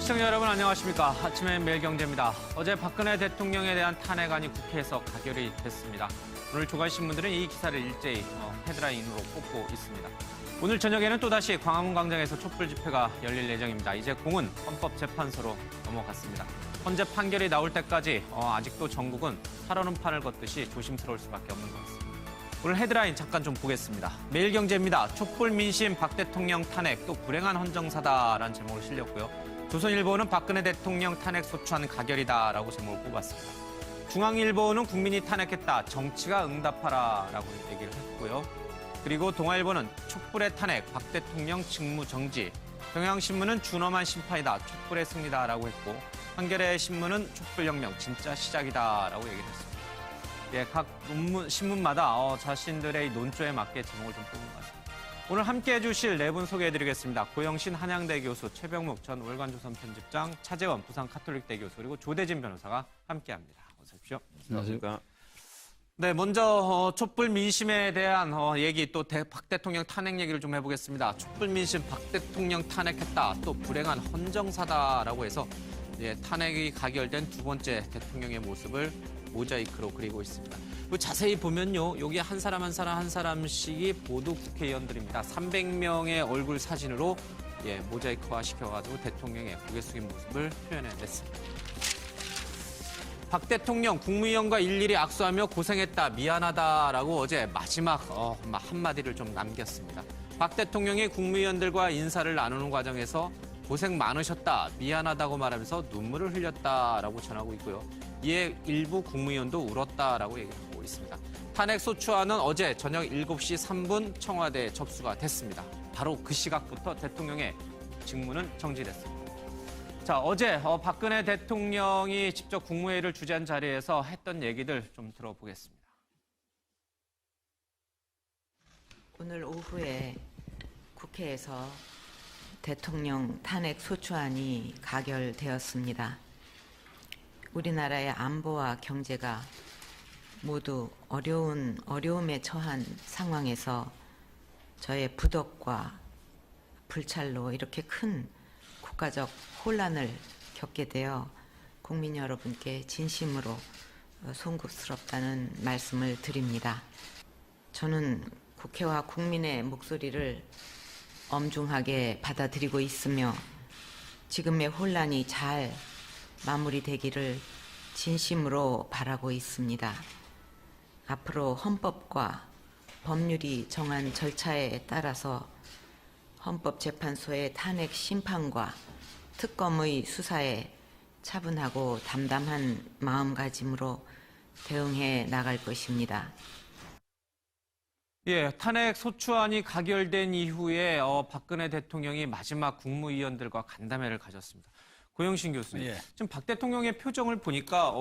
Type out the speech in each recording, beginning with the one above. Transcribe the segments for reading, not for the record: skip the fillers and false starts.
시청자 여러분 안녕하십니까. 아침엔 매일경제입니다. 어제 박근혜 대통령에 대한 탄핵안이 국회에서 가결이 됐습니다. 오늘 조간신문들은 이 기사를 일제히 헤드라인으로 꼽고 있습니다. 오늘 저녁에는 또다시 광화문 광장에서 촛불 집회가 열릴 예정입니다. 이제 공은 헌법재판소로 넘어갔습니다. 헌재 판결이 나올 때까지 아직도 전국은 살얼음판을 걷듯이 조심스러울 수밖에 없는 것 같습니다. 오늘 헤드라인 잠깐 좀 보겠습니다. 매일경제입니다. 촛불 민심 박 대통령 탄핵 또 불행한 헌정사다라는 제목을 실렸고요. 조선일보는 박근혜 대통령 탄핵 소추안 가결이다라고 제목을 뽑았습니다. 중앙일보는 국민이 탄핵했다. 정치가 응답하라라고 얘기를 했고요. 그리고 동아일보는 촛불의 탄핵, 박 대통령 직무 정지. 경향신문은 준엄한 심판이다. 촛불의 승리다라고 했고 한겨레 신문은 촛불혁명 진짜 시작이다라고 얘기를 했습니다. 예, 각 신문마다 자신들의 논조에 맞게 제목을 좀 뽑은 것 같습니다. 오늘 함께해 주실 네 분 소개해드리겠습니다. 고영신 한양대 교수, 최병묵 전 월간조선 편집장, 차재원 부산 카톨릭대 교수, 그리고 조대진 변호사가 함께합니다. 어서 오십시오. 안녕하십니까. 네, 먼저 촛불 민심에 대한 얘기 또 박 대통령 탄핵 얘기를 좀 해보겠습니다. 촛불 민심 박 대통령 탄핵했다. 또 불행한 헌정사다라고 해서 탄핵이 가결된 두 번째 대통령의 모습을 모자이크로 그리고 있습니다. 자세히 보면요, 여기 한 사람 한 사람씩이 모두 국회의원들입니다. 300명의 얼굴 사진으로 모자이크화 시켜가지고 대통령의 고개 숙인 모습을 표현해냈습니다. 박 대통령 국무위원과 일일이 악수하며 고생했다, 미안하다라고 어제 마지막 한마디를 좀 남겼습니다. 박 대통령이 국무위원들과 인사를 나누는 과정에서 고생 많으셨다, 미안하다고 말하면서 눈물을 흘렸다라고 전하고 있고요. 이에 일부 국무위원도 울었다라고 얘기하고 있습니다. 탄핵 소추안은 어제 저녁 7시 3분 청와대에 접수가 됐습니다. 바로 그 시각부터 대통령의 직무는 정지됐습니다. 자, 어제 박근혜 대통령이 직접 국무회의를 주재한 자리에서 했던 얘기들 좀 들어보겠습니다. 오늘 오후에 국회에서 대통령 탄핵 소추안이 가결되었습니다. 우리나라의 안보와 경제가 모두 어려움에 처한 상황에서 저의 부덕과 불찰로 이렇게 큰 국가적 혼란을 겪게 되어 국민 여러분께 진심으로 송구스럽다는 말씀을 드립니다. 저는 국회와 국민의 목소리를 엄중하게 받아들이고 있으며 지금의 혼란이 잘 마무리되기를 진심으로 바라고 있습니다. 앞으로 헌법과 법률이 정한 절차에 따라서 헌법재판소의 탄핵 심판과 특검의 수사에 차분하고 담담한 마음가짐으로 대응해 나갈 것입니다. 탄핵 소추안이 가결된 이후에 박근혜 대통령이 마지막 국무위원들과 간담회를 가졌습니다. 고영신 교수님, 지금 박 대통령의 표정을 보니까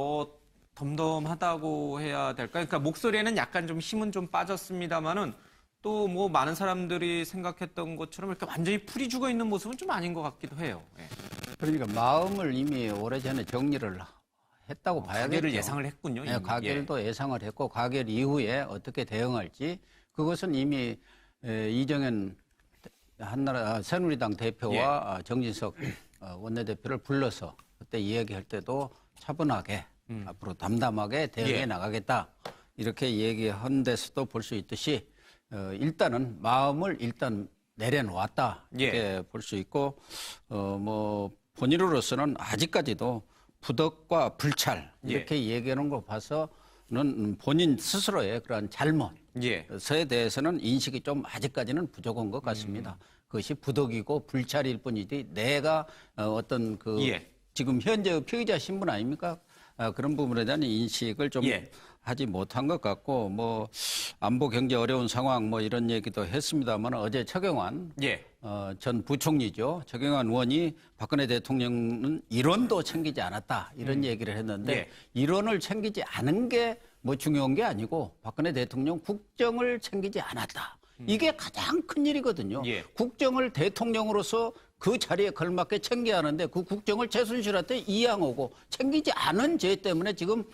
덤덤하다고 해야 될까요? 그러니까 목소리에는 약간 좀 힘은 좀 빠졌습니다만은 또 뭐 많은 사람들이 생각했던 것처럼 이렇게 완전히 풀이 죽어 있는 모습은 좀 아닌 것 같기도 해요. 그러니까 마음을 이미 오래전에 정리를 했다고 봐야겠죠. 가결을 예상을 했군요. 네, 가결도 예상을 했고 가결 이후에 어떻게 대응할지 그것은 이미 이정현 새누리당 대표와 정진석 원내대표를 불러서 그때 이야기할 때도 차분하게 앞으로 담담하게 대응해 나가겠다 이렇게 얘기한 데서도 볼 수 있듯이 일단은 마음을 일단 내려놓았다 이렇게 볼 수 있고 뭐 본인으로서는 아직까지도 부덕과 불찰 이렇게 얘기하는 거 봐서는 본인 스스로의 그런 잘못에 대해서는 인식이 좀 아직까지는 부족한 것 같습니다. 그것이 부덕이고 불찰일 뿐이지 내가 어떤 지금 현재 피의자 신분 아닙니까? 그런 부분에 대한 인식을 좀 하지 못한 것 같고 뭐 안보 경제 어려운 상황 뭐 이런 얘기도 했습니다만 어제 최경환 전 부총리죠. 최경환 의원이 박근혜 대통령은 일원도 챙기지 않았다 이런 얘기를 했는데 일원을 챙기지 않은 게 뭐 중요한 게 아니고 박근혜 대통령 국정을 챙기지 않았다. 이게 가장 큰 일이거든요. 국정을 대통령으로서 그 자리에 걸맞게 챙겨야 하는데 그 국정을 최순실한테 이양하고 챙기지 않은 죄 때문에 지금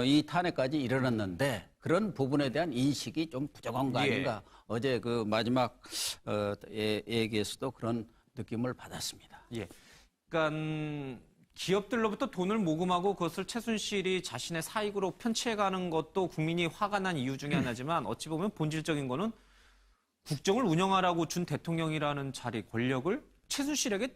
이 탄핵까지 일어났는데 그런 부분에 대한 인식이 좀 부족한 거 아닌가. 어제 그 마지막 얘기에서도 그런 느낌을 받았습니다. 그러니까 기업들로부터 돈을 모금하고 그것을 최순실이 자신의 사익으로 편취해가는 것도 국민이 화가 난 이유 중에 하나지만 어찌 보면 본질적인 거는 국정을 운영하라고 준 대통령이라는 자리, 권력을 최순실에게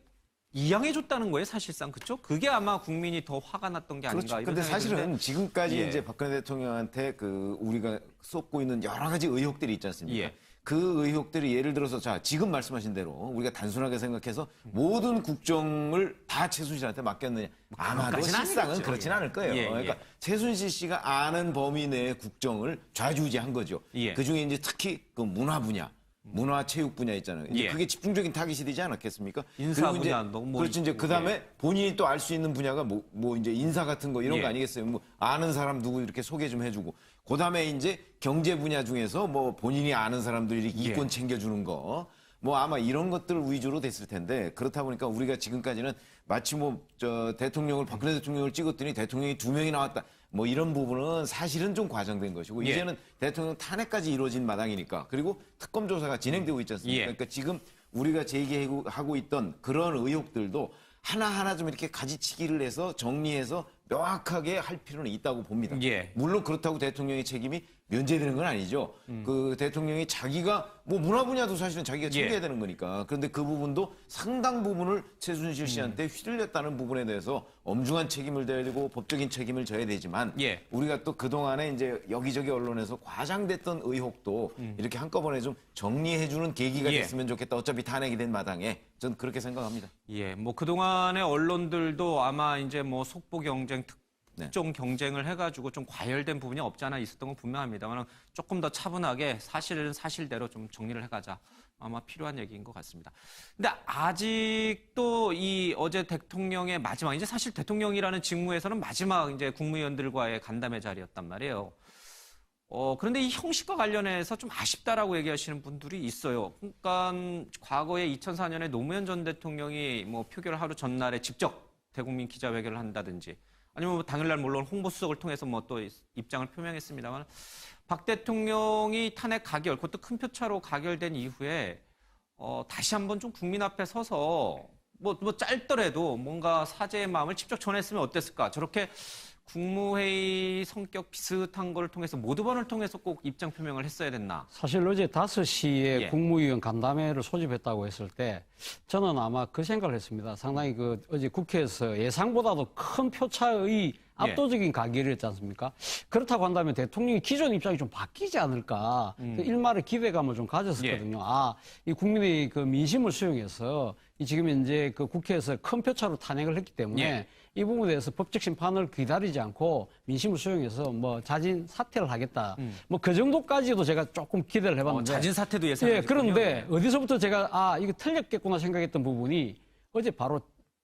이양해줬다는 거예요, 사실상. 그렇죠? 그게 아마 국민이 더 화가 났던 게 아닌가. 그렇죠. 이런 근데 생각이 사실은 드는데. 지금까지 예. 이제 박근혜 대통령한테 우리가 쏟고 있는 여러 가지 의혹들이 있지 않습니까? 예. 그 의혹들이 예를 들어서 자, 지금 말씀하신 대로 우리가 단순하게 생각해서 모든 국정을 다 최순실한테 맡겼느냐? 아마도 그것까지는 실상은 아니겠죠. 그렇진 않을 거예요. 예, 예. 그러니까 최순실 씨가 아는 범위 내의 국정을 좌지우지한 거죠. 예. 그중에 이제 특히 그 문화 분야, 문화체육 분야 있잖아요. 이제 예. 그게 집중적인 타깃이 되지 않았겠습니까? 인사 그리고 이제 분야도 뭐 그렇지 이제 있고, 그다음에 본인이 또 알 수 있는 분야가 뭐 이제 인사 같은 거 이런 예. 거 아니겠어요? 뭐 아는 사람 누구 이렇게 소개 좀 해주고 그다음에 이제 경제 분야 중에서 뭐 본인이 아는 사람들 이렇게 이권 예. 챙겨주는 거 뭐 아마 이런 것들 위주로 됐을 텐데 그렇다 보니까 우리가 지금까지는 마치 뭐 박근혜 대통령을 찍었더니 대통령이 2명이 나왔다. 뭐 이런 부분은 사실은 좀 과장된 것이고 예. 이제는 대통령 탄핵까지 이루어진 마당이니까 그리고 특검 조사가 진행되고 있지 않습니까? 예. 그러니까 지금 우리가 제기하고 있던 그런 의혹들도 하나하나 좀 이렇게 가지치기를 해서 정리해서 명확하게 할 필요는 있다고 봅니다. 예. 물론 그렇다고 대통령의 책임이 면제되는 건 아니죠. 그 대통령이 자기가 뭐 문화 분야도 사실은 자기가 챙겨야 예. 되는 거니까. 그런데 그 부분도 상당 부분을 최순실 씨한테 휘둘렸다는 부분에 대해서 엄중한 책임을 져야 되고 법적인 책임을 져야 되지만 예. 우리가 또 그동안에 이제 여기저기 언론에서 과장됐던 의혹도 이렇게 한꺼번에 좀 정리해주는 계기가 예. 됐으면 좋겠다. 어차피 탄핵이 된 마당에 전 그렇게 생각합니다. 예, 뭐 그동안의 언론들도 아마 이제 뭐 속보 경쟁, 네. 특종 경쟁을 해가지고 좀 과열된 부분이 없지 않아 있었던 건 분명합니다만 조금 더 차분하게 사실은 사실대로 좀 정리를 해가자. 아마 필요한 얘기인 것 같습니다. 근데 아직도 이 어제 대통령의 마지막, 이제 사실 대통령이라는 직무에서는 마지막 이제 국무위원들과의 간담회 자리였단 말이에요. 그런데 이 형식과 관련해서 좀 아쉽다라고 얘기하시는 분들이 있어요. 그러니까 과거에 2004년에 노무현 전 대통령이 뭐 표결 하루 전날에 직접 대국민 기자회견을 한다든지 아니면 뭐 당일날 물론 홍보수석을 통해서 뭐 또 입장을 표명했습니다만 박 대통령이 탄핵 가결, 그것도 큰 표차로 가결된 이후에 다시 한번 좀 국민 앞에 서서 뭐 짧더라도 뭔가 사죄의 마음을 직접 전했으면 어땠을까? 저렇게 국무회의 성격 비슷한 걸 통해서 모두 번을 통해서 꼭 입장 표명을 했어야 됐나? 사실 어제 5시에 예. 국무위원 간담회를 소집했다고 했을 때 저는 아마 그 생각을 했습니다. 상당히 어제 국회에서 예상보다도 큰 표차의 압도적인 가결이었지 않습니까? 그렇다고 한다면 대통령이 기존 입장이 좀 바뀌지 않을까. 그 일말의 기대감을 좀 가졌었거든요. 이 국민의 그 민심을 수용해서 지금 이제 그 국회에서 큰 표차로 탄핵을 했기 때문에 예. 이 부분에 대해서 법적 심판을 기다리지 않고 민심을 수용해서 뭐 자진 사퇴를 하겠다. 뭐 그 정도까지도 제가 조금 기대를 해봤는데. 자진 사퇴도 예, 예상했군요. 그런데 어디서부터 제가 이거 틀렸겠구나 생각했던 부분이 어제 바로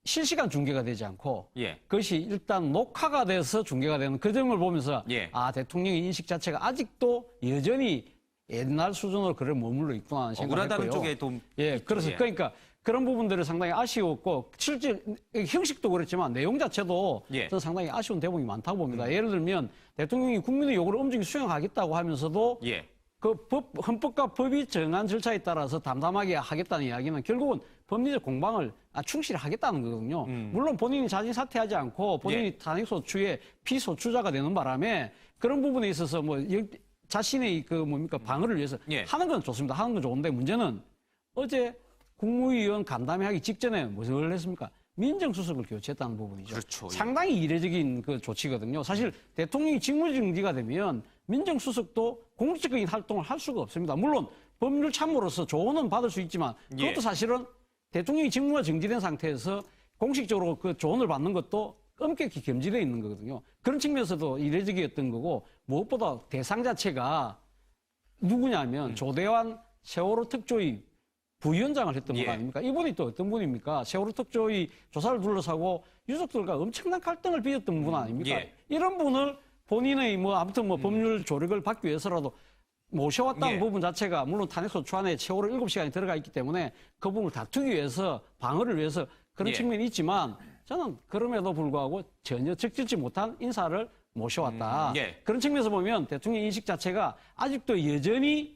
실시간 중계가 되지 않고 예. 그것이 일단 녹화가 돼서 중계가 되는 그 점을 보면서 예. 대통령의 인식 자체가 아직도 여전히 옛날 수준으로 그를 머물러 있구나 하는 생각을 억울하다는 했고요. 쪽에 좀 예, 그래서 예. 그러니까 그런 부분들이 상당히 아쉬웠고 실제 형식도 그렇지만 내용 자체도 예. 저는 상당히 아쉬운 대목이 많다고 봅니다. 예를 들면 대통령이 국민의 요구를 엄중히 수용하겠다고 하면서도 예. 그 헌법과 법이 정한 절차에 따라서 담담하게 하겠다는 이야기는 결국은 법리적 공방을 충실히 하겠다는 거거든요. 물론 본인이 자진 사퇴하지 않고 본인이 예. 탄핵소추의 피소추자가 되는 바람에 그런 부분에 있어서 뭐 자신의 방어를 위해서 예. 하는 건 좋습니다. 하는 건 좋은데 문제는 어제 국무위원 간담회 하기 직전에 무엇을 했습니까? 민정수석을 교체했다는 부분이죠. 그렇죠. 예. 상당히 이례적인 그 조치거든요. 사실 대통령이 직무정지가 되면 민정수석도 공식적인 활동을 할 수가 없습니다. 물론 법률 참모로서 조언은 받을 수 있지만 그것도 예. 사실은 대통령이 직무가 정지된 상태에서 공식적으로 그 조언을 받는 것도 엄격히 금지되어 있는 거거든요. 그런 측면에서도 이례적이었던 거고 무엇보다 대상 자체가 누구냐면 조대환 세월호 특조위 부위원장을 했던 분 예. 아닙니까? 이분이 또 어떤 분입니까? 세월호 특조위 조사를 둘러싸고 유족들과 엄청난 갈등을 빚었던 분 아닙니까? 예. 이런 분을 본인의 법률 조력을 받기 위해서라도 모셔왔다는 예. 부분 자체가 물론 탄핵소추 안에 세월호 7시간이 들어가 있기 때문에 그 부분을 다투기 위해서 방어를 위해서 그런 예. 측면이 있지만 저는 그럼에도 불구하고 전혀 적절치 못한 인사를 모셔왔다. 예. 그런 측면에서 보면 대통령 인식 자체가 아직도 여전히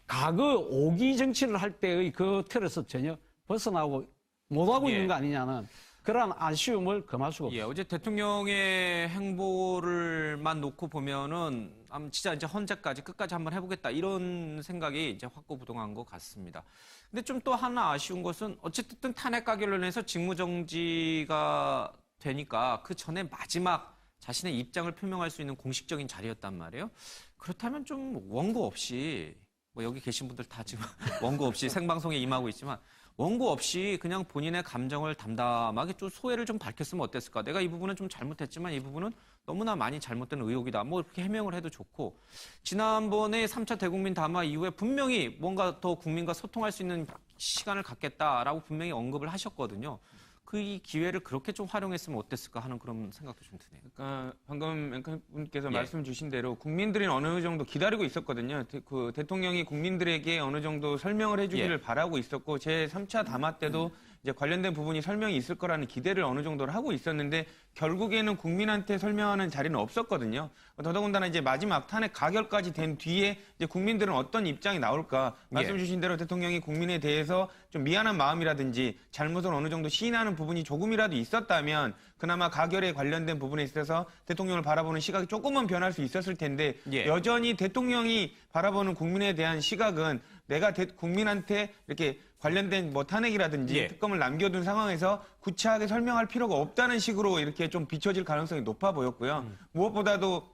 과거 5기 정치를 할 때의 그 틀에서 전혀 벗어나고 못하고 예. 있는 거 아니냐는 그러한 아쉬움을 금할 수가 예, 없습니다. 어제 대통령의 행보를만 놓고 보면은 진짜 이제 헌재까지 끝까지 한번 해보겠다 이런 생각이 이제 확고부동한 것 같습니다. 근데 좀 또 하나 아쉬운 것은 어쨌든 탄핵 가결로 인해서 직무정지가 되니까 그 전에 마지막 자신의 입장을 표명할 수 있는 공식적인 자리였단 말이에요. 그렇다면 좀 원고 없이 뭐 여기 계신 분들 다 지금 원고 없이 생방송에 임하고 있지만 원고 없이 그냥 본인의 감정을 담담하게 좀 소회를 좀 밝혔으면 어땠을까? 내가 이 부분은 좀 잘못했지만 이 부분은 너무나 많이 잘못된 의혹이다. 뭐 이렇게 해명을 해도 좋고 지난번에 3차 대국민 담화 이후에 분명히 뭔가 더 국민과 소통할 수 있는 시간을 갖겠다라고 분명히 언급을 하셨거든요. 그 이 기회를 그렇게 좀 활용했으면 어땠을까 하는 그런 생각도 좀 드네요. 그러니까 방금 앵커분께서 예. 말씀 주신 대로 국민들이 어느 정도 기다리고 있었거든요. 그 대통령이 국민들에게 어느 정도 설명을 해주기를 예. 바라고 있었고 제 3차 담화 때도 이제 관련된 부분이 설명이 있을 거라는 기대를 어느 정도를 하고 있었는데 결국에는 국민한테 설명하는 자리는 없었거든요. 더더군다나 이제 마지막 탄핵 가결까지 된 뒤에 이제 국민들은 어떤 입장이 나올까 말씀 예. 주신 대로 대통령이 국민에 대해서 좀 미안한 마음이라든지 잘못을 어느 정도 시인하는 부분이 조금이라도 있었다면 그나마 가결에 관련된 부분에 있어서 대통령을 바라보는 시각이 조금은 변할 수 있었을 텐데 예. 여전히 대통령이 바라보는 국민에 대한 시각은 내가 국민한테 이렇게 관련된 뭐 탄핵이라든지 예. 특검을 남겨둔 상황에서 구체하게 설명할 필요가 없다는 식으로 이렇게 좀 비춰질 가능성이 높아 보였고요. 무엇보다도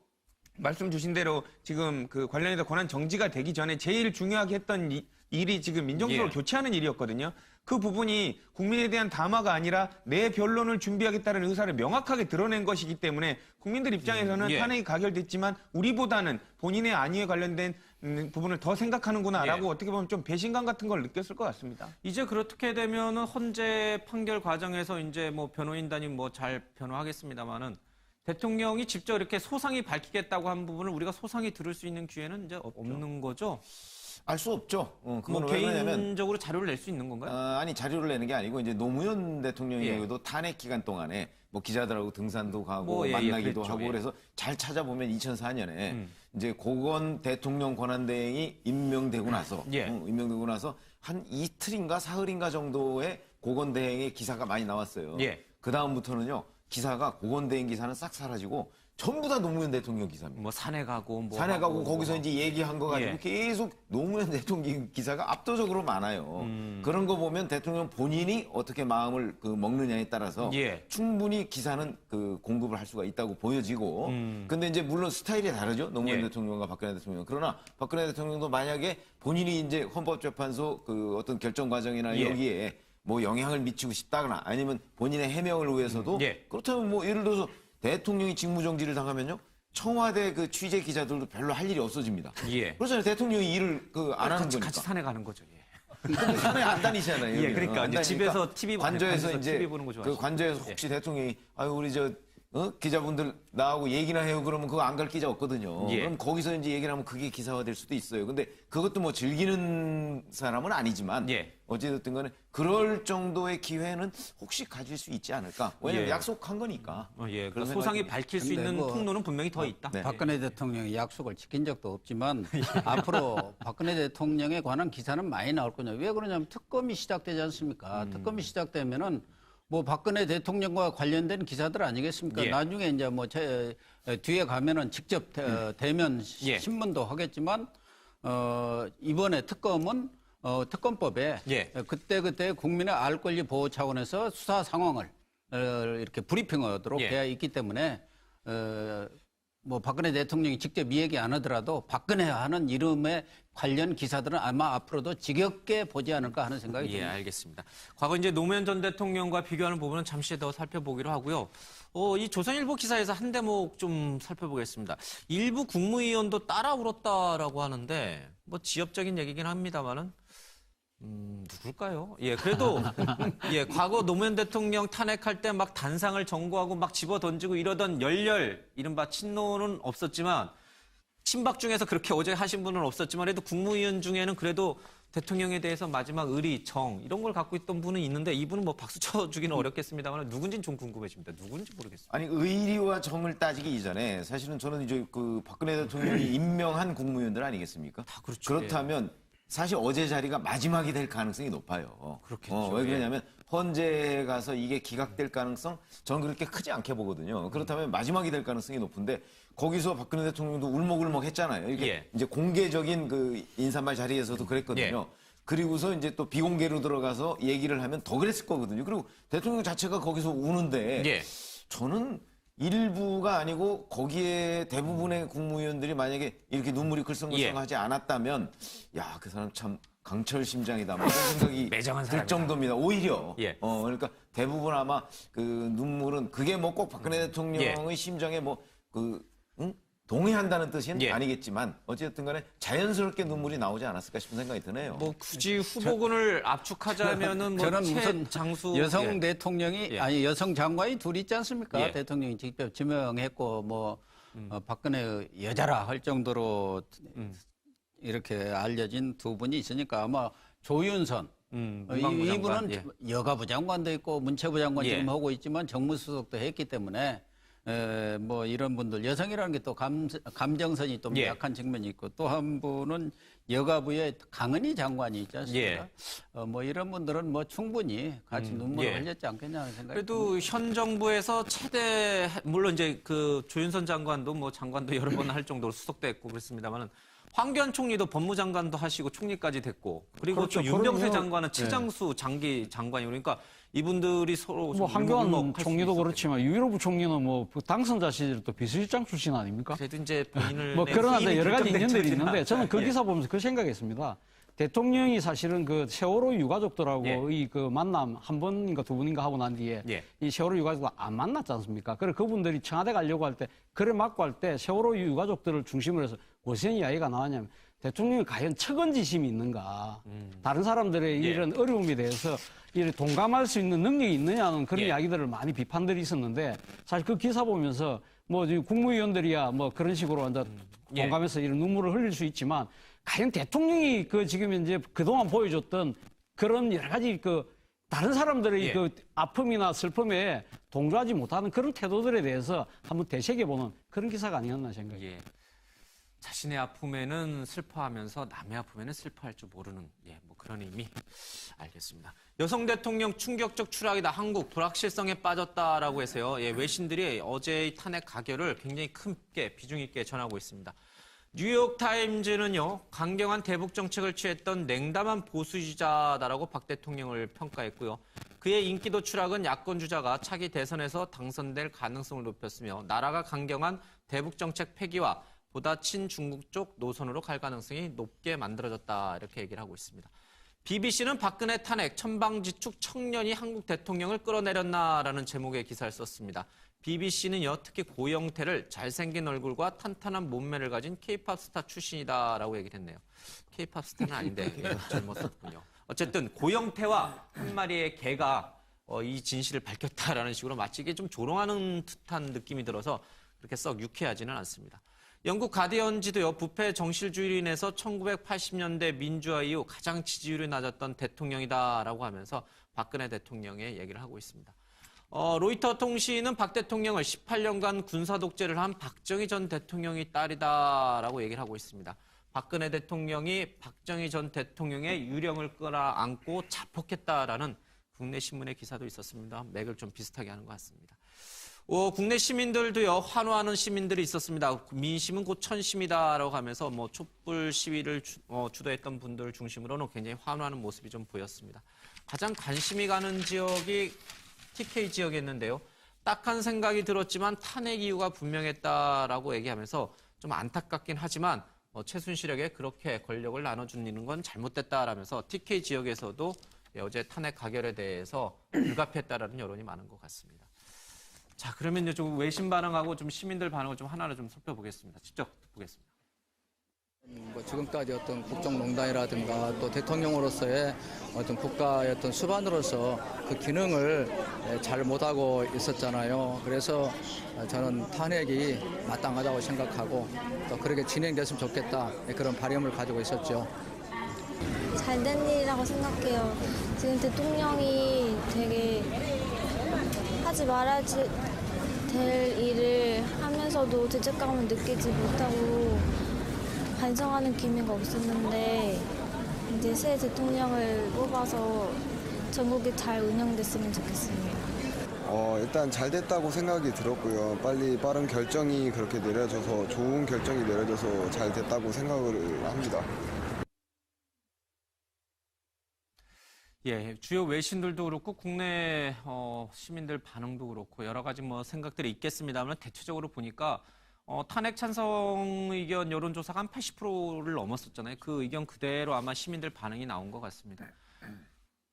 말씀 주신 대로 지금 그 관련해서 권한 정지가 되기 전에 제일 중요하게 했던 일이 지금 민정수석을 예. 교체하는 일이었거든요. 그 부분이 국민에 대한 담화가 아니라 내 변론을 준비하겠다는 의사를 명확하게 드러낸 것이기 때문에 국민들 입장에서는 예. 탄핵이 가결됐지만 우리보다는 본인의 안위에 관련된 부분을 더 생각하는구나라고 예. 어떻게 보면 좀 배신감 같은 걸 느꼈을 것 같습니다. 이제 그렇게 되면은 헌재 판결 과정에서 이제 뭐 변호인단이 뭐 잘 변호하겠습니다만은 대통령이 직접 이렇게 소상히 밝히겠다고 한 부분을 우리가 소상히 들을 수 있는 기회는 이제 없는 거죠. 알 수 없죠. 뭐 그건 왜 그러냐면 개인적으로 자료를 낼 수 있는 건가요? 아니 자료를 내는 게 아니고 이제 노무현 대통령의 예. 경우도 탄핵 기간 동안에 뭐 기자들하고 등산도 가고 뭐, 예, 예, 만나기도 그랬죠. 하고 예. 그래서 잘 찾아보면 2004년에 이제 고건 대통령 권한대행이 임명되고 나서 예. 임명되고 나서 한 이틀인가 사흘인가 정도의 고건 대행의 기사가 많이 나왔어요. 예. 그 다음부터는요 기사가 고건 대행 기사는 싹 사라지고 전부 다 노무현 대통령 기사입니다. 뭐 산에 가고 뭐 산에 가고 하고 거기서 뭐. 이제 얘기한 거 가지고 예. 계속 노무현 대통령 기사가 압도적으로 많아요. 그런 거 보면 대통령 본인이 어떻게 마음을 먹느냐에 따라서 예. 충분히 기사는 공급을 할 수가 있다고 보여지고 근데 이제 물론 스타일이 다르죠. 노무현 예. 대통령과 박근혜 대통령. 그러나 박근혜 대통령도 만약에 본인이 이제 헌법재판소 어떤 결정 과정이나 예. 여기에 뭐 영향을 미치고 싶다거나 아니면 본인의 해명을 위해서도 예. 그렇다면 뭐 예를 들어서 대통령이 직무정지를 당하면요. 청와대 그 취재 기자들도 별로 할 일이 없어집니다. 예. 그렇잖아요. 대통령이 일을 안 하는 같이, 거니까. 같이 산에 가는 거죠. 예. 근데 산에 안 다니잖아요. 예, 여기는. 그러니까 안 이제 다니니까 집에서 TV 관저에서 관저에서 이제 TV 보는 거 좋아하시죠. 그 관저에서 혹시 대통령이 아유 우리 기자분들 나하고 얘기나 해요. 그러면 그거 안 갈 기자 없거든요. 예. 그럼 거기서 이제 얘기를 하면 그게 기사화 될 수도 있어요. 근데 그것도 뭐 즐기는 사람은 아니지만 예. 어찌됐든 간에 그럴 정도의 기회는 혹시 가질 수 있지 않을까. 왜냐면 예. 약속한 거니까. 예. 그런 소상히 생각이 밝힐 수 근데 있는 뭐- 통로는 분명히 더 있다. 네. 박근혜 대통령이 약속을 지킨 적도 없지만 앞으로 박근혜 대통령에 관한 기사는 많이 나올 거냐. 왜 그러냐면 특검이 시작되지 않습니까? 특검이 시작되면은 뭐 박근혜 대통령과 관련된 기사들 아니겠습니까? 예. 나중에 이제 뭐 뒤에 가면은 직접 대면 예. 신문도 하겠지만 이번에 특검은 특검법에 예. 그때 국민의 알 권리 보호 차원에서 수사 상황을 이렇게 브리핑하도록 예. 되어 있기 때문에 뭐 박근혜 대통령이 직접 이 얘기 안 하더라도 박근혜 하는 이름의 관련 기사들은 아마 앞으로도 지겹게 보지 않을까 하는 생각이 예, 듭니다. 알겠습니다. 과거 이제 노무현 전 대통령과 비교하는 부분은 잠시 더 살펴보기로 하고요. 이 조선일보 기사에서 한 대목 좀 살펴보겠습니다. 일부 국무위원도 따라 울었다라고 하는데 뭐 지엽적인 얘기긴 합니다만은 누굴까요? 예, 그래도 예, 과거 노무현 대통령 탄핵할 때 막 단상을 전고하고 막 집어 던지고 이러던 열렬 이른바 친노는 없었지만 친박 중에서 그렇게 어제 하신 분은 없었지만 그래도 국무위원 중에는 그래도 대통령에 대해서 마지막 의리, 정 이런 걸 갖고 있던 분은 있는데 이분은 뭐 박수 쳐주기는 어렵겠습니다만 누군지는 좀 궁금해집니다. 누군지 모르겠습니다. 아니 의리와 정을 따지기 이전에 사실은 저는 이제 박근혜 대통령이 임명한 국무위원들 아니겠습니까? 다 그렇죠. 그렇다면 사실 어제 자리가 마지막이 될 가능성이 높아요. 그렇겠죠. 왜 예. 그러냐면 헌재에 가서 이게 기각될 가능성 저는 그렇게 크지 않게 보거든요. 그렇다면 마지막이 될 가능성이 높은데 거기서 박근혜 대통령도 울먹울먹 했잖아요. 이게 예. 이제 공개적인 그 인사말 자리에서도 그랬거든요. 그리고서 이제 또 비공개로 들어가서 얘기를 하면 더 그랬을 거거든요. 그리고 대통령 자체가 거기서 우는데 예. 저는 일부가 아니고 거기에 대부분의 국무위원들이 만약에 이렇게 눈물이 글썽글썽하지 않았다면 야, 그 사람 참 강철 심장이다. 뭐 이런 생각이 매정한 들 사람이다. 정도입니다. 오히려. 예. 그러니까 대부분 아마 그 눈물은 그게 뭐 꼭 박근혜 대통령의 예. 심정에 동의한다는 뜻은 예. 아니겠지만 어쨌든 간에 자연스럽게 눈물이 나오지 않았을까 싶은 생각이 드네요. 뭐 굳이 후보군을 압축하자면은 뭐 저는 무슨 장수 여성 예. 대통령이 예. 아니 여성 장관이 둘 있지 않습니까? 예. 대통령이 직접 지명했고 뭐 박근혜 여자라 할 정도로 이렇게 알려진 두 분이 있으니까 아마 조윤선 문광부 장관, 이분은 예. 여가부 장관도 있고 문체부 장관 예. 지금 하고 있지만 정무수석도 했기 때문에 뭐 이런 분들 여성이라는 게 또 감정선이 좀 예. 약한 측면이 있고 또 한 분은 여가부의 강은희 장관이 있지 않습니까? 뭐 이런 분들은 뭐 충분히 같이 눈물을 예. 흘렸지 않겠냐는 생각이 그래도 현 정부에서 최대 물론 이제 그 조윤선 장관도 뭐 장관도 여러 번 할 정도로 수석도 했고 그렇습니다만은 황교안 총리도 법무장관도 하시고 총리까지 됐고 그리고 그렇죠. 또 윤병세 그럼요. 장관은 최장수 장기 장관이고 그러니까 이분들이 서로 뭐 좀 한교안 울먹울먹 할 총리도 수도 그렇지만 유일호 부총리는 뭐 당선자 시절 또 비서실장 출신 아닙니까? 그래도 이제 본인을 뭐 그러나 부인이 여러 가지 결정된 인연들이 처지는 있는데 저는 그 않다. 기사 보면서 그 생각했습니다. 대통령이 사실은 그 세월호 유가족들하고 이 그 만남 한 번인가 두 번인가 하고 난 뒤에 예. 이 세월호 유가족들 안 만났지 않습니까? 그래 그분들이 청와대 가려고 할 때 그래 맞고 할 때 세월호 유가족들을 중심으로 해서 무슨 이야기가 나왔냐면 대통령이 과연 측은지심이 있는가? 다른 사람들의 이런 어려움에 대해서 이를 동감할 수 있는 능력이 있느냐는 그런 예. 이야기들을 많이 비판들이 있었는데 사실 그 기사 보면서 뭐 국무위원들이야 뭐 그런 식으로 이제 예. 공감해서 이런 눈물을 흘릴 수 있지만 과연 대통령이 그 지금 이제 그동안 보여줬던 그런 여러 가지 그 다른 사람들의 예. 그 아픔이나 슬픔에 동조하지 못하는 그런 태도들에 대해서 한번 되새겨보는 그런 기사가 아니었나 생각해요. 예. 자신의 아픔에는 슬퍼하면서 남의 아픔에는 슬퍼할 줄 모르는 뭐 그런 의미 알겠습니다. 여성 대통령 충격적 추락이다. 한국 불확실성에 빠졌다라고 해서요. 외신들이 어제의 탄핵 가결을 굉장히 크게 비중 있게 전하고 있습니다. 뉴욕타임즈는요. 강경한 대북 정책을 취했던 냉담한 보수주자다라고 박 대통령을 평가했고요. 그의 인기도 추락은 야권 주자가 차기 대선에서 당선될 가능성을 높였으며 나라가 강경한 대북 정책 폐기와 보다 친중국 쪽 노선으로 갈 가능성이 높게 만들어졌다 이렇게 얘기를 하고 있습니다. BBC는 박근혜 탄핵 천방지축 청년이 한국 대통령을 끌어내렸나라는 제목의 기사를 썼습니다. BBC는요 특히 고영태를 잘생긴 얼굴과 탄탄한 몸매를 가진 K-팝 스타 출신이다라고 얘기를 했네요. K-팝 스타는 아닌데 잘못 썼군요. 어쨌든 고영태와 한 마리의 개가 이 진실을 밝혔다라는 식으로 마치 이게 좀 조롱하는 듯한 느낌이 들어서 그렇게 썩 유쾌하지는 않습니다. 영국 가디언지도요, 부패 정실주의로 인해서 1980년대 민주화 이후 가장 지지율이 낮았던 대통령이다라고 하면서 박근혜 대통령의 얘기를 하고 있습니다. 로이터 통신은 박 대통령을 18년간 군사 독재를 한 박정희 전 대통령의 딸이다라고 얘기를 하고 있습니다. 박근혜 대통령이 박정희 전 대통령의 유령을 끌어안고 자폭했다라는 국내 신문의 기사도 있었습니다. 맥을 좀 비슷하게 하는 것 같습니다. 국내 시민들도요, 환호하는 시민들이 있었습니다. 민심은 곧 천심이다라고 하면서 뭐 촛불 시위를 주도했던 분들을 중심으로는 굉장히 환호하는 모습이 좀 보였습니다. 가장 관심이 가는 지역이 TK 지역이었는데요. 딱한 생각이 들었지만 탄핵 이유가 분명했다라고 얘기하면서 좀 안타깝긴 하지만 최순실에게 그렇게 권력을 나눠주는 건 잘못됐다라면서 TK 지역에서도 어제 탄핵 가결에 대해서 불가피했다라는 여론이 많은 것 같습니다. 자, 그러면 이제 좀 외신 반응하고 좀 시민들 반응을 좀 하나를 좀 살펴보겠습니다. 직접 보겠습니다. 뭐 지금까지 어떤 국정농단이라든가 또 대통령으로서의 어떤 국가의 어떤 수반으로서 그 기능을 잘 못하고 있었잖아요. 그래서 저는 탄핵이 마땅하다고 생각하고 또 그렇게 진행됐으면 좋겠다 그런 바람을 가지고 있었죠. 잘 된 일이라고 생각해요. 지금 대통령이 되게 하지 말아야 될 일을 하면서도 죄책감을 느끼지 못하고 반성하는 기미가 없었는데 이제 새 대통령을 뽑아서 전국이 잘 운영됐으면 좋겠습니다. 일단 잘 됐다고 생각이 들었고요. 빨리 빠른 결정이 그렇게 내려져서 좋은 결정이 내려져서 잘 됐다고 생각을 합니다. 예, 주요 외신들도 그렇고 국내 시민들 반응도 그렇고 여러 가지 뭐 생각들이 있겠습니다만 대체적으로 보니까 탄핵 찬성 의견 여론조사가 한 80%를 넘었었잖아요. 그 의견 그대로 아마 시민들 반응이 나온 것 같습니다.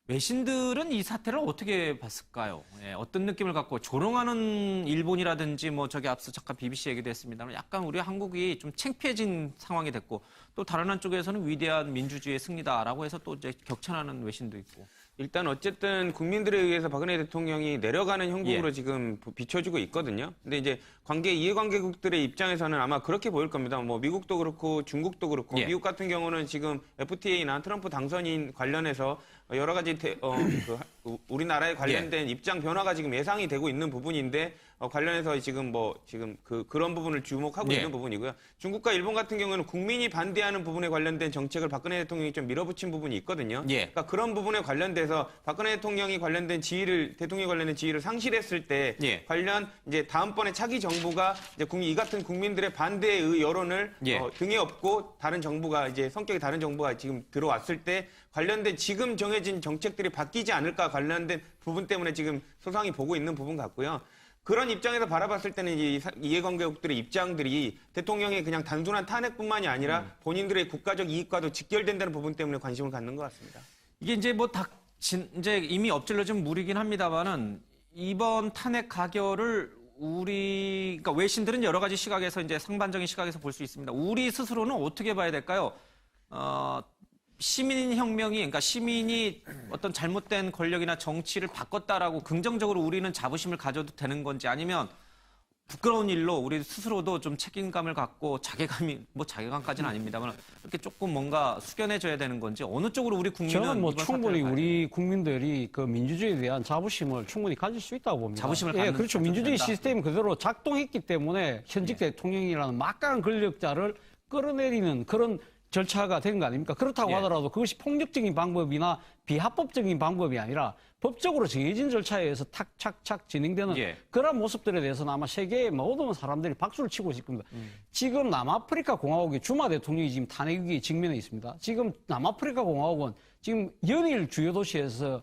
외신들은 이 사태를 어떻게 봤을까요? 예, 어떤 느낌을 갖고 조롱하는 일본이라든지 뭐 저기 앞서 잠깐 BBC 얘기도 했습니다만 약간 우리 한국이 좀 창피해진 상황이 됐고 또 다른 한쪽에서는 위대한 민주주의의 승리다라고 해서 또 이제 격찬하는 외신도 있고. 일단 어쨌든 국민들에 의해서 박근혜 대통령이 내려가는 형국으로 예. 지금 비춰지고 있거든요. 근데 이제 이해관계국들의 입장에서는 아마 그렇게 보일 겁니다. 뭐 미국도 그렇고 중국도 그렇고 예. 미국 같은 경우는 지금 FTA나 트럼프 당선인 관련해서 여러 가지 우리나라에 관련된 입장 변화가 지금 예상이 되고 있는 부분인데 관련해서 지금 그런 부분을 주목하고 예. 있는 부분이고요. 중국과 일본 같은 경우는 국민이 반대하는 부분에 관련된 정책을 박근혜 대통령이 좀 밀어붙인 부분이 있거든요. 예. 그러니까 그런 부분에 관련돼서 박근혜 대통령이 대통령이 관련된 지위를 상실했을 때 예. 관련 이제 다음번에 차기 정부가 이제 이 같은 국민들의 반대의 여론을 예. 등에 업고 다른 정부가 이제 성격이 다른 정부가 지금 들어왔을 때 관련된 지금 정해진 정책들이 바뀌지 않을까 관련된 부분 때문에 지금 소상히 보고 있는 부분 같고요. 그런 입장에서 바라봤을 때는 이해관계국들의 입장들이 대통령의 그냥 단순한 탄핵뿐만이 아니라 본인들의 국가적 이익과도 직결된다는 부분 때문에 관심을 갖는 것 같습니다. 이게 이제 이제 이미 엎질러진 물이긴 합니다만은 이번 탄핵 가결을 그러니까 외신들은 여러 가지 시각에서 이제 상반적인 시각에서 볼 수 있습니다. 우리 스스로는 어떻게 봐야 될까요? 시민혁명이, 그러니까 시민이 어떤 잘못된 권력이나 정치를 바꿨다라고 긍정적으로 우리는 자부심을 가져도 되는 건지 아니면 부끄러운 일로 우리 스스로도 좀 책임감을 갖고 자괴감까지는 아닙니다만 이렇게 조금 뭔가 숙연해져야 되는 건지 어느 쪽으로 우리 국민은 저는 뭐 이번 충분히 사태를 우리 국민들이 그 민주주의에 대한 자부심을 충분히 가질 수 있다고 봅니다. 자부심을 예, 갖는 그렇죠. 가져도 민주주의 된다. 시스템이 그대로 작동했기 때문에 현직 대통령이라는 막강한 권력자를 끌어내리는 그런 절차가 된 거 아닙니까? 그렇다고 예. 하더라도 그것이 폭력적인 방법이나 비합법적인 방법이 아니라 법적으로 정해진 절차에 의해서 탁착착 진행되는 예. 그런 모습들에 대해서는 아마 세계의 모든 사람들이 박수를 치고 있을 겁니다. 지금 남아프리카 공화국의 주마 대통령이 지금 탄핵 위기에 직면해 있습니다. 지금 남아프리카 공화국은 지금 연일 주요 도시에서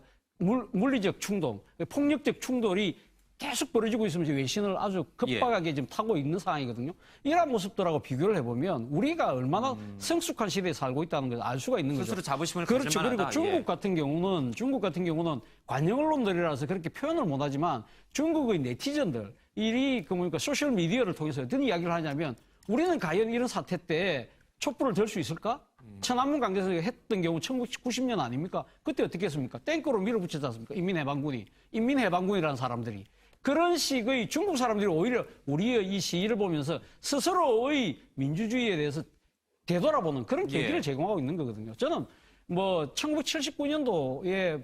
물리적 충동, 폭력적 충돌이 계속 벌어지고 있으면서 외신을 아주 급박하게 지금 타고 있는 상황이거든요. 이러한 모습들하고 비교를 해보면 우리가 얼마나 성숙한 시대에 살고 있다는 걸 알 수가 있는 거죠. 스스로 자부심을 그렇죠. 가질 만하다. 그리고 중국 예. 같은 경우는 관영 언론들이라서 그렇게 표현을 못하지만 중국의 네티즌들이 그러니까 소셜 미디어를 통해서 어떤 이야기를 하냐면 우리는 과연 이런 사태 때 촛불을 들 수 있을까? 천안문 강대에서 했던 경우 1990년 아닙니까? 그때 어떻게 했습니까? 땡크로 밀어붙였지 않습니까? 인민해방군이라는 사람들이. 그런 식의 중국 사람들이 오히려 우리의 이 시위를 보면서 스스로의 민주주의에 대해서 되돌아보는 그런 계기를 예. 제공하고 있는 거거든요. 저는 뭐 1979년도에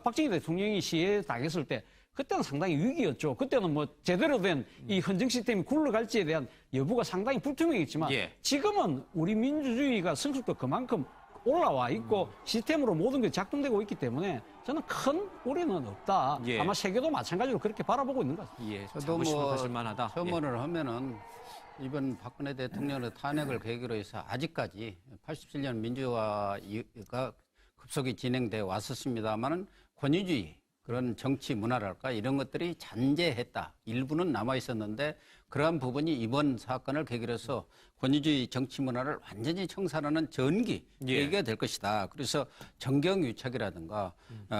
박정희 대통령이 시위에 당했을 때 그때는 상당히 위기였죠. 그때는 뭐 제대로 된 이 헌정 시스템이 굴러갈지에 대한 여부가 상당히 불투명했지만 예. 지금은 우리 민주주의가 성숙도 그만큼 올라와 있고 시스템으로 모든 게 작동되고 있기 때문에 저는 큰 우려는 없다. 예. 아마 세계도 마찬가지로 그렇게 바라보고 있는 것 같습니다. 예, 저도 자부심을 뭐 가질 만하다. 첨언을 하면은 이번 박근혜 대통령의 탄핵을 계기로 해서 아직까지 87년 민주화가 급속히 진행돼 왔었습니다만은 권위주의 그런 정치 문화랄까 이런 것들이 잔재했다. 일부는 남아 있었는데 그러한 부분이 이번 사건을 계기로 해서 권위주의 정치 문화를 완전히 청산하는 전기 계기가 될 것이다. 그래서 정경유착이라든가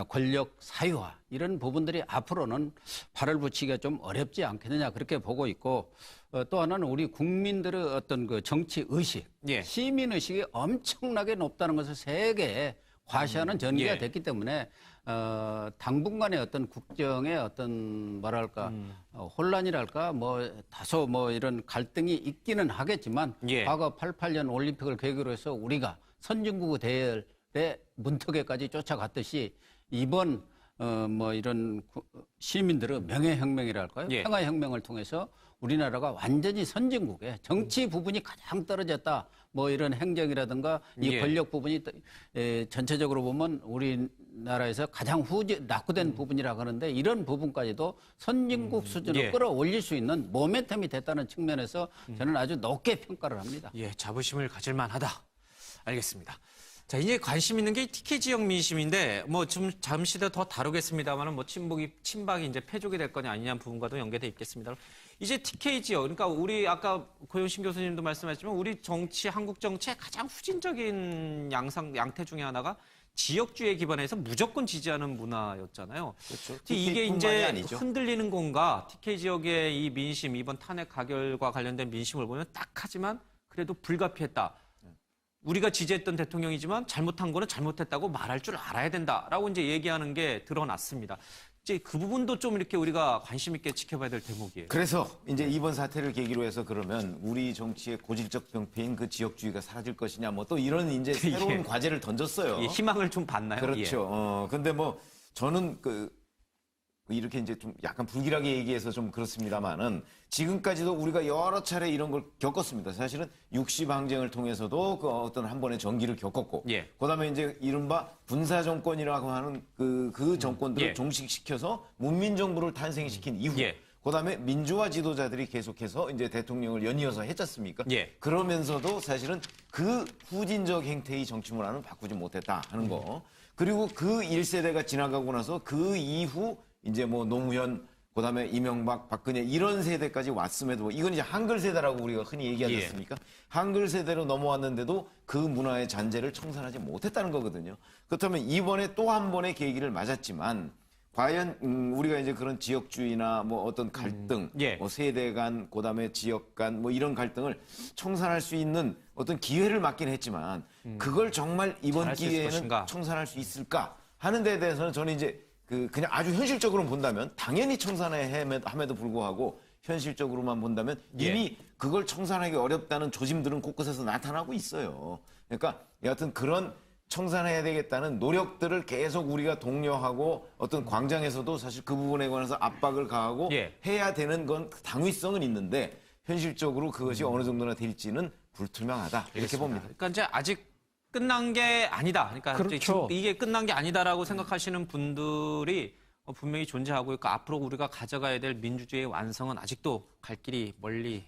권력 사유화 이런 부분들이 앞으로는 발을 붙이기가 좀 어렵지 않겠느냐 그렇게 보고 있고 또 하나는 우리 국민들의 어떤 그 정치 의식, 예. 시민 의식이 엄청나게 높다는 것을 세계에 과시하는 전기가 예. 됐기 때문에 당분간의 어떤 국정의 어떤 뭐랄까 혼란이랄까 뭐 다소 뭐 이런 갈등이 있기는 하겠지만 예. 과거 88년 올림픽을 계기로 해서 우리가 선진국 대열의 문턱에까지 쫓아갔듯이 이번 뭐 이런 시민들의 명예혁명이랄까요? 예. 평화혁명을 통해서 우리나라가 완전히 선진국에 정치 부분이 가장 떨어졌다. 뭐 이런 행정이라든가 이 예. 권력 부분이 전체적으로 보면 우리나라에서 가장 낙후된 부분이라고 하는데 이런 부분까지도 선진국 수준으로 예. 끌어올릴 수 있는 모멘텀이 됐다는 측면에서 저는 아주 높게 평가를 합니다. 예, 자부심을 가질 만하다. 알겠습니다. 자, 이제 관심 있는 게 TK 지역 민심인데, 뭐, 좀 잠시 더 다루겠습니다만은, 뭐, 친박이 이제 패족이 될 거냐 아니냐는 부분과도 연계돼 있겠습니다. 이제 TK 지역, 그러니까 우리 아까 고현신 교수님도 말씀하셨지만, 우리 정치, 한국 정치의 가장 후진적인 양태 중에 하나가 지역주의에 기반해서 무조건 지지하는 문화였잖아요. 그렇죠. 이게 TK 뿐만이 이제 아니죠. 흔들리는 건가? TK 지역의 이 민심, 이번 탄핵 가결과 관련된 민심을 보면 딱 하지만 그래도 불가피했다. 우리가 지지했던 대통령이지만 잘못한 거는 잘못했다고 말할 줄 알아야 된다라고 이제 얘기하는 게 드러났습니다. 이제 그 부분도 좀 이렇게 우리가 관심 있게 지켜봐야 될 대목이에요. 그래서 이제 이번 사태를 계기로 해서 그러면 우리 정치의 고질적 병폐인 그 지역주의가 사라질 것이냐 뭐 또 이런 이제 새로운 과제를 던졌어요. 예, 희망을 좀 봤나요? 그렇죠. 근데 뭐 저는 이렇게 이제 좀 약간 불길하게 얘기해서 좀 그렇습니다만은 지금까지도 우리가 여러 차례 이런 걸 겪었습니다. 사실은 육시방쟁을 통해서도 그 어떤 한 번의 전기를 겪었고, 예. 그다음에 이제 이른바 군사 정권이라고 하는 그 정권들을 예. 종식시켜서 문민정부를 탄생시킨 이후. 예. 그다음에 민주화 지도자들이 계속해서 이제 대통령을 연이어서 했지 않습니까? 예. 그러면서도 사실은 그 후진적 행태의 정치 문화는 바꾸지 못했다 하는 거. 그리고 그 1세대가 지나가고 나서 그 이후 이제 뭐 노무현, 그다음에 이명박, 박근혜 이런 세대까지 왔음에도 이건 이제 한글 세대라고 우리가 흔히 얘기하지 예. 않습니까? 한글 세대로 넘어왔는데도 그 문화의 잔재를 청산하지 못했다는 거거든요. 그렇다면 이번에 또 한 번의 계기를 맞았지만 과연 우리가 이제 그런 지역주의나 뭐 어떤 갈등, 예. 뭐 세대 간, 그다음에 지역 간 뭐 이런 갈등을 청산할 수 있는 어떤 기회를 맞긴 했지만 그걸 정말 이번 잘할 수 있을 기회에는 것인가? 청산할 수 있을까 하는 데에 대해서는 저는 이제 그냥 아주 현실적으로 본다면 당연히 청산함에도 불구하고 현실적으로만 본다면 이미 그걸 청산하기 어렵다는 조짐들은 곳곳에서 나타나고 있어요. 그러니까 여하튼 그런 청산해야 되겠다는 노력들을 계속 우리가 독려하고 어떤 광장에서도 사실 그 부분에 관해서 압박을 가하고 예. 해야 되는 건 당위성은 있는데 현실적으로 그것이 어느 정도나 될지는 불투명하다 이렇게 봅니다. 그러니까 이제 아직 끝난 게 아니다. 그러니까 그렇죠. 이게 끝난 게 아니다라고 생각하시는 분들이 분명히 존재하고 있고 앞으로 우리가 가져가야 될 민주주의의 완성은 아직도 갈 길이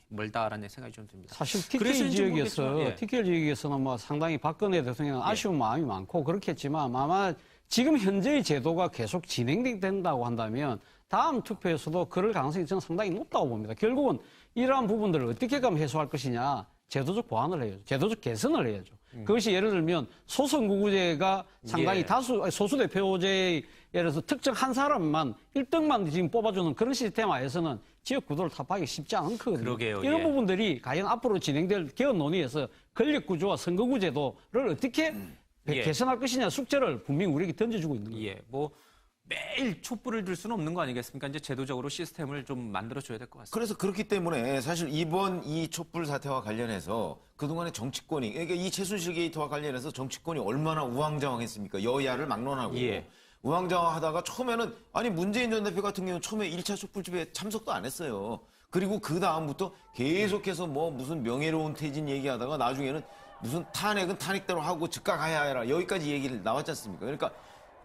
멀다라는 생각이 좀 듭니다. 사실 그래서 TK 지역에서 예. TK 지역에서는 뭐 상당히 박근혜 대통령은 아쉬운 마음이 많고 그렇겠지만 아마 지금 현재의 제도가 계속 진행된다고 한다면 다음 투표에서도 그럴 가능성이 저는 상당히 높다고 봅니다. 결국은 이러한 부분들을 어떻게 가면 해소할 것이냐 제도적 보완을 해야죠. 제도적 개선을 해야죠. 그것이 예를 들면 소선거구제가 상당히 예. 소수 대표제의 예를 들어서 특정 한 사람만 1등만 지금 뽑아주는 그런 시스템 하에서는 지역 구도를 타파하기 쉽지 않거든요. 그러게요. 이런 예. 부분들이 과연 앞으로 진행될 개헌 논의에서 권력 구조와 선거구 제도를 어떻게 예. 개선할 것이냐 숙제를 분명히 우리에게 던져주고 있는 거예요. 예, 뭐 매일 촛불을 들 수는 없는 거 아니겠습니까? 이제 제도적으로 시스템을 좀 만들어줘야 될 것 같습니다. 그래서 그렇기 때문에 사실 이번 이 촛불 사태와 관련해서 그동안의 정치권이 그러니까 이 최순실 게이트와 관련해서 정치권이 얼마나 우왕좌왕했습니까? 여야를 막론하고 예. 우왕좌왕하다가 처음에는 아니 문재인 전 대표 같은 경우는 처음에 1차 촛불집에 참석도 안 했어요. 그리고 그 다음부터 계속해서 뭐 무슨 명예로운 퇴진 얘기하다가 나중에는 무슨 탄핵은 탄핵대로 하고 즉각해야 해라 여기까지 얘기를 나왔지 않습니까? 그러니까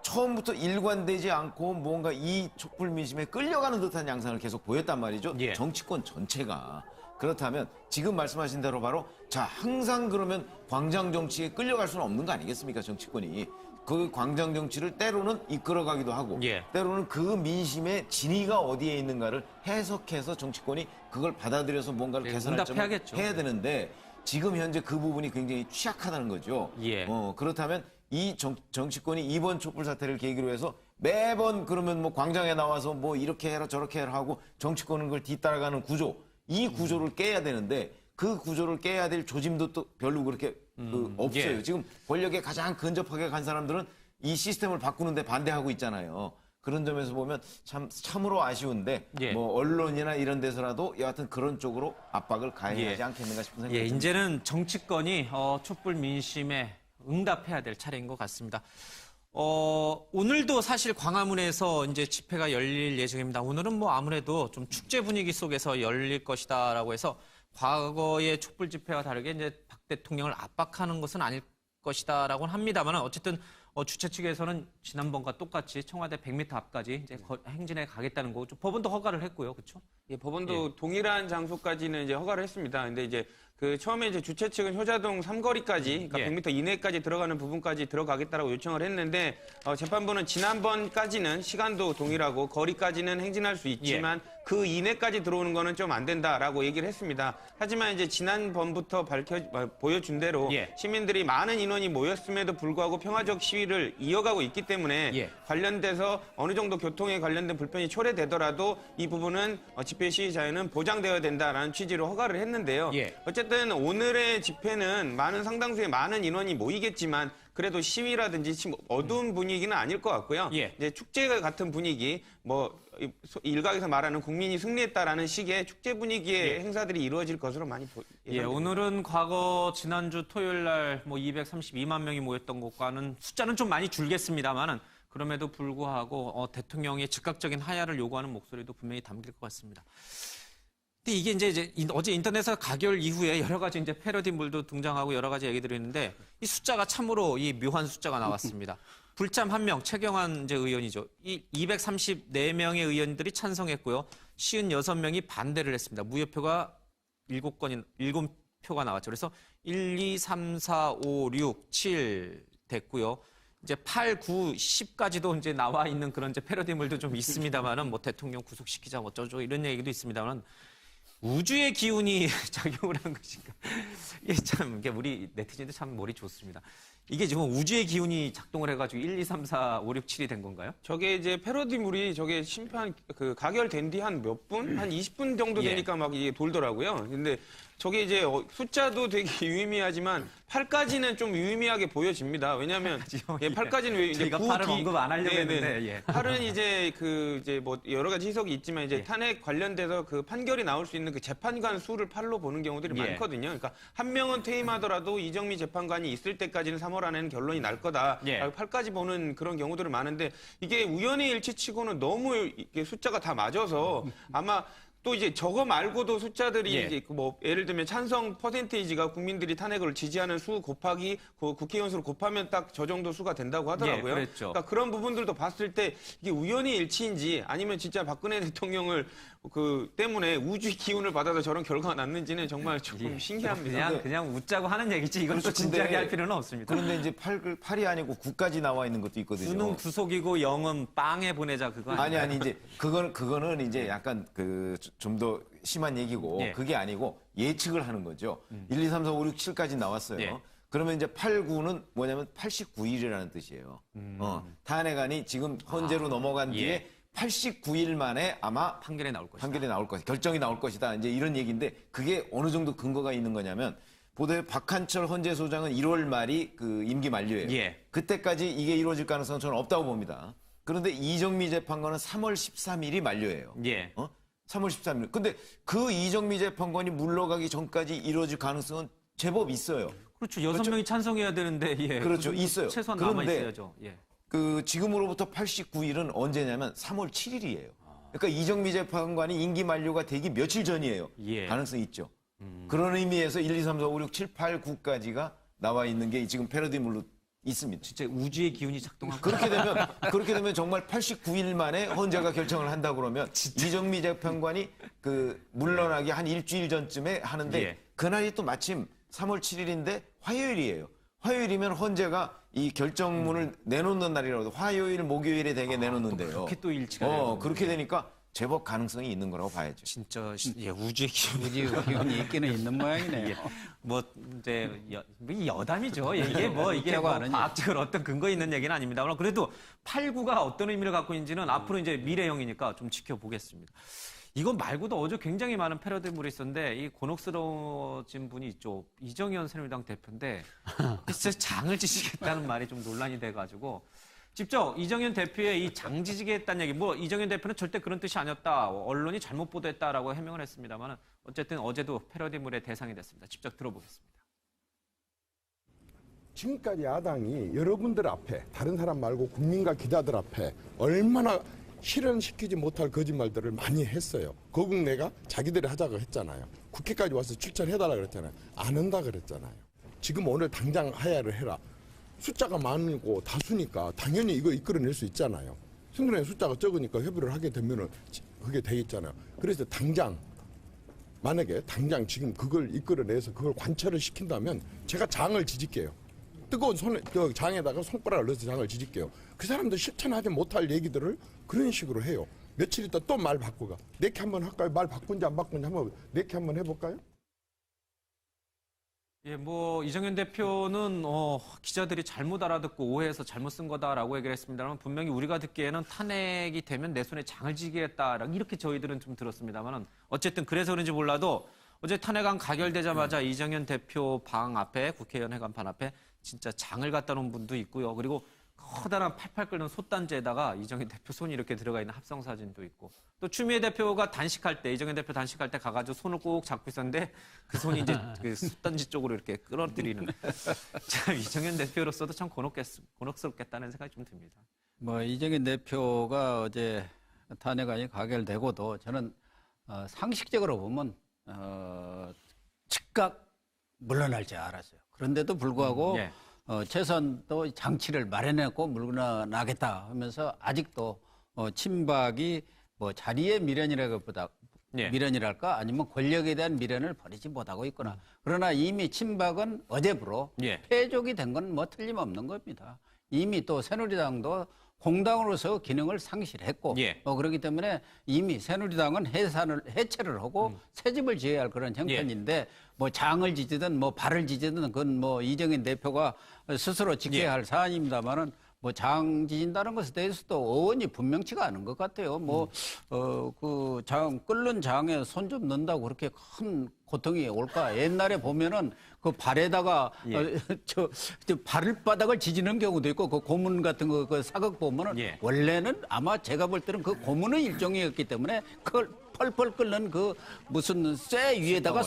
처음부터 일관되지 않고 뭔가 이 촛불 민심에 끌려가는 듯한 양상을 계속 보였단 말이죠. 예. 정치권 전체가. 그렇다면 지금 말씀하신 대로 바로 자 항상 그러면 광장 정치에 끌려갈 수는 없는 거 아니겠습니까? 정치권이. 그 광장 정치를 때로는 이끌어가기도 하고 예. 때로는 그 민심의 진위가 어디에 있는가를 해석해서 정치권이 그걸 받아들여서 뭔가를 네, 개선할 점을 응답해야겠죠. 해야 되는데 지금 현재 그 부분이 굉장히 취약하다는 거죠. 예. 그렇다면 이 정치권이 이번 촛불 사태를 계기로 해서 매번 그러면 뭐 광장에 나와서 뭐 이렇게 해라 저렇게 해라 하고 정치권은 그걸 뒤따라가는 구조 이 구조를 깨야 되는데 그 구조를 깨야 될 조짐도 또 별로 그렇게 없어요. 예. 지금 권력에 가장 근접하게 간 사람들은 이 시스템을 바꾸는데 반대하고 있잖아요. 그런 점에서 보면 참으로 아쉬운데 예. 뭐 언론이나 이런 데서라도 여하튼 그런 쪽으로 압박을 가해야 예. 하지 않겠는가 싶은 생각이 예, 듭니다. 이제는 정치권이 촛불 민심에 응답해야 될 차례인 것 같습니다. 오늘도 사실 광화문에서 이제 집회가 열릴 예정입니다. 오늘은 뭐 아무래도 좀 축제 분위기 속에서 열릴 것이다라고 해서 과거의 촛불 집회와 다르게 이제 박 대통령을 압박하는 것은 아닐 것이다라고 합니다만 어쨌든 주최 측에서는 지난번과 똑같이 청와대 100m 앞까지 이제 행진해 가겠다는 거고 법원도 허가를 했고요, 그렇죠? 예, 법원도 동일한 장소까지는 이제 허가를 했습니다. 근데 이제 그 처음에 이제 주최 측은 효자동 삼거리까지, 그러니까 100m 이내까지 들어가는 부분까지 들어가겠다라고 요청을 했는데 재판부는 지난번까지는 시간도 동일하고 거리까지는 행진할 수 있지만 그 이내까지 들어오는 거는 좀 안 된다라고 얘기를 했습니다. 하지만 이제 지난번부터 보여준 대로 시민들이 많은 인원이 모였음에도 불구하고 평화적 시위를 이어가고 있기 때문에 관련돼서 어느 정도 교통에 관련된 불편이 초래되더라도 이 부분은 집회 시위 자유는 보장되어야 된다라는 취지로 허가를 했는데요. 어쨌든 오늘의 집회는 상당수의 많은 인원이 모이겠지만 그래도 시위라든지 어두운 분위기는 아닐 것 같고요. 이제 축제 같은 분위기, 일각에서 말하는 국민이 승리했다라는 식의 축제 분위기의 행사들이 이루어질 것으로 많이 예상됩니다. 오늘은 지난주 토요일 날 232만 명이 모였던 것과는 숫자는 좀 많이 줄겠습니다만은 그럼에도 불구하고 대통령의 즉각적인 하야를 요구하는 목소리도 분명히 담길 것 같습니다. 근데 이게 이제 어제 인터넷에서 가결 이후에 여러 가지 이제 패러디물도 등장하고 여러 가지 얘기들이 있는데 이 숫자가 참으로 이 묘한 숫자가 나왔습니다. 불참 1명, 최경환 이제 의원이죠. 이 234명의 의원들이 찬성했고요. 56명이 반대를 했습니다. 무효표가 7표가 나왔죠. 그래서 1, 2, 3, 4, 5, 6, 7 됐고요. 이제 8, 9, 10까지도 이제 나와 있는 그런 이제 패러디물도 좀 있습니다만은 대통령 구속시키자 어쩌죠 이런 얘기도 있습니다만 우주의 기운이 작용을 한 것인가. 이게 참, 우리 네티즌들 참 머리 좋습니다. 이게 지금 우주의 기운이 작동을 해가지고 1, 2, 3, 4, 5, 6, 7이 된 건가요? 저게 이제 패러디물이 가결된 뒤 한 몇 분? 한 20분 정도 되니까 막 이게 돌더라고요. 근데 저게 이제 숫자도 되게 유의미하지만 8까지는 좀 유의미하게 보여집니다. 왜냐하면 8까지는 왜 이제 8은 언급 안 하려고 했는데 8은 이제 여러 가지 해석이 있지만 이제 탄핵 관련돼서 그 판결이 나올 수 있는 그 재판관 수를 8로 보는 경우들이 많거든요. 그러니까 한 명은 퇴임하더라도 이정미 재판관이 있을 때까지는 3월 안에는 결론이 날 거다. 8까지 보는 그런 경우들이 많은데 이게 우연의 일치치고는 너무 이게 숫자가 다 맞아서 아마 또 이제 저거 말고도 숫자들이 이제 예를 들면 찬성 퍼센테이지가 국민들이 탄핵을 지지하는 수 곱하기 국회의원 수를 곱하면 딱 저 정도 수가 된다고 하더라고요. 그러니까 그런 부분들도 봤을 때 이게 우연의 일치인지 아니면 진짜 박근혜 대통령을 때문에 우주의 기운을 받아서 저런 결과가 났는지는 정말 조금 신기합니다. 그냥 웃자고 하는 얘기지 이건 또 진지하게 할 필요는 없습니다. 그런데 이제 8이 아니고 9까지 나와 있는 것도 있거든요. 9는 구속이고 0은 빵에 보내자 그거 아니 이제 그거는 이제 약간 좀 더 심한 얘기고 그게 아니고 예측을 하는 거죠. 1, 2, 3, 4, 5, 6, 7까지 나왔어요. 그러면 이제 8, 9는 뭐냐면 89일이라는 뜻이에요. 탄핵안이 지금 헌재로 넘어간 뒤에 89일 만에 아마 판결이 나올 것이다. 결정이 나올 것이다. 이제 이런 얘기인데 그게 어느 정도 근거가 있는 거냐면 보도에 박한철 헌재소장은 1월 말이 임기 만료예요. 그때까지 이게 이루어질 가능성은 저는 없다고 봅니다. 그런데 이정미 재판관은 3월 13일이 만료예요. 3월 13일. 근데 그 이정미 재판관이 물러가기 전까지 이루어질 가능성은 제법 있어요. 그렇죠. 6명이 찬성해야 되는데 그렇죠. 있어요. 최소한 남아 있어야죠. 지금으로부터 89일은 언제냐면 3월 7일이에요. 그러니까 이정미 재판관이 임기 만료가 되기 며칠 전이에요. 가능성이 있죠. 그런 의미에서 1, 2, 3, 4, 5, 6, 7, 8, 9까지가 나와 있는 게 지금 패러디물로 있습니다. 진짜 우주의 기운이 작동하고 그렇게 되면 정말 89일 만에 헌재가 결정을 한다 그러면 이정미 재판관이 물러나기 한 일주일 전쯤에 하는데 그날이 또 마침 3월 7일인데 화요일이에요. 화요일이면 헌재가 이 결정문을 내놓는 날이라고 화요일, 목요일에 대개 내놓는데요. 그렇게 또 일치가 그렇게 되니까 제법 가능성이 있는 거라고 봐야죠. 진짜 우주의 기운이 있기는 있는 모양이네요. 이제 여담이죠. 이게 이게 과학적으로 어떤 근거 있는 얘기는 아닙니다만 그래도 8, 9가 어떤 의미를 갖고 있는지는 앞으로 이제 미래형이니까 좀 지켜보겠습니다. 이건 말고도 어제 굉장히 많은 패러디물이 있었는데 이 곤혹스러워진 분이 있죠. 이정현 새누리당 대표인데 진짜 장을 지시겠다는 말이 좀 논란이 돼가지고 직접 이정현 대표의 이 장지지겠다는 얘기, 이정현 대표는 절대 그런 뜻이 아니었다, 언론이 잘못 보도했다라고 해명을 했습니다만 어쨌든 어제도 패러디물의 대상이 됐습니다. 직접 들어보겠습니다. 지금까지 야당이 여러분들 앞에 다른 사람 말고 국민과 기자들 앞에 얼마나 실현시키지 못할 거짓말들을 많이 했어요. 거국내가 자기들이 하자고 했잖아요. 국회까지 와서 출처해달라 그랬잖아요. 안 한다 그랬잖아요. 지금 오늘 당장 하야를 해라. 숫자가 많고 다수니까 당연히 이거 이끌어낼 수 있잖아요. 생존의 숫자가 적으니까 협의를 하게 되면은 그게 되겠잖아요. 그래서 당장 만약에 당장 지금 그걸 이끌어내서 그걸 관철을 시킨다면 제가 장을 지질게요. 뜨거운 손에 장에다가 손가락을 넣어서 장을 지질게요. 그 사람들 실천하지 못할 얘기들을 그런 식으로 해요. 며칠 있다 또 말 바꾸가. 내게 한번 할까요? 말 바꾼지 안 바꾼지 한번 내게 한번 해볼까요? 예, 뭐 이정현 대표는 기자들이 잘못 알아듣고 오해해서 잘못 쓴 거다라고 얘기를 했습니다만 분명히 우리가 듣기에는 탄핵이 되면 내 손에 장을 지겠다 이렇게 저희들은 좀 들었습니다만은 어쨌든 그래서 그런지 몰라도 어제 탄핵안 가결되자마자 이정현 대표 방 앞에 국회의원 회관판 앞에 진짜 장을 갖다 놓은 분도 있고요. 그리고 커다란 팔팔 끓는 솥단지에다가 이정현 대표 손이 이렇게 들어가 있는 합성 사진도 있고 또 추미애 대표가 단식할 때 이정현 대표 단식할 때 가가지고 손을 꼭 잡고 있었는데 그 손이 이제 그 솥단지 쪽으로 이렇게 끌어들이는 참 이정현 대표로서도 참 곤혹스럽겠다는 생각이 좀 듭니다. 뭐 이정현 대표가 어제 탄핵안이 가결되고도 저는 상식적으로 보면 즉각 물러날 줄 알았어요. 그런데도 불구하고 예. 최소한도 장치를 마련했고 물러나겠다 하면서 아직도 친박이 뭐 자리의 미련이라기보다 예. 미련이랄까 아니면 권력에 대한 미련을 버리지 못하고 있구나. 그러나 이미 친박은 어제부로 예. 패족이 된 건 뭐 틀림없는 겁니다. 이미 또 새누리당도 공당으로서 기능을 상실했고 예. 그렇기 때문에 이미 새누리당은 해체를 하고 새 집을 지어야 할 그런 형편인데 뭐 장을 지지든 뭐 발을 지지든 그건 뭐 이정현 대표가 스스로 지켜야 할 사안입니다만은 뭐 장 지진다는 것에 대해서도 어원이 분명치가 않은 것 같아요. 뭐 그 장 끓는 장에 손 좀 넣는다고 그렇게 큰 고통이 올까? 옛날에 보면은 그 발에다가 저 발바닥을 지지는 경우도 있고 그 고문 같은 거 그 사극 보면은 원래는 아마 제가 볼 때는 그 고문의 일종이었기 때문에 그걸 펄펄 끓는 그 무슨 쇠 위에다가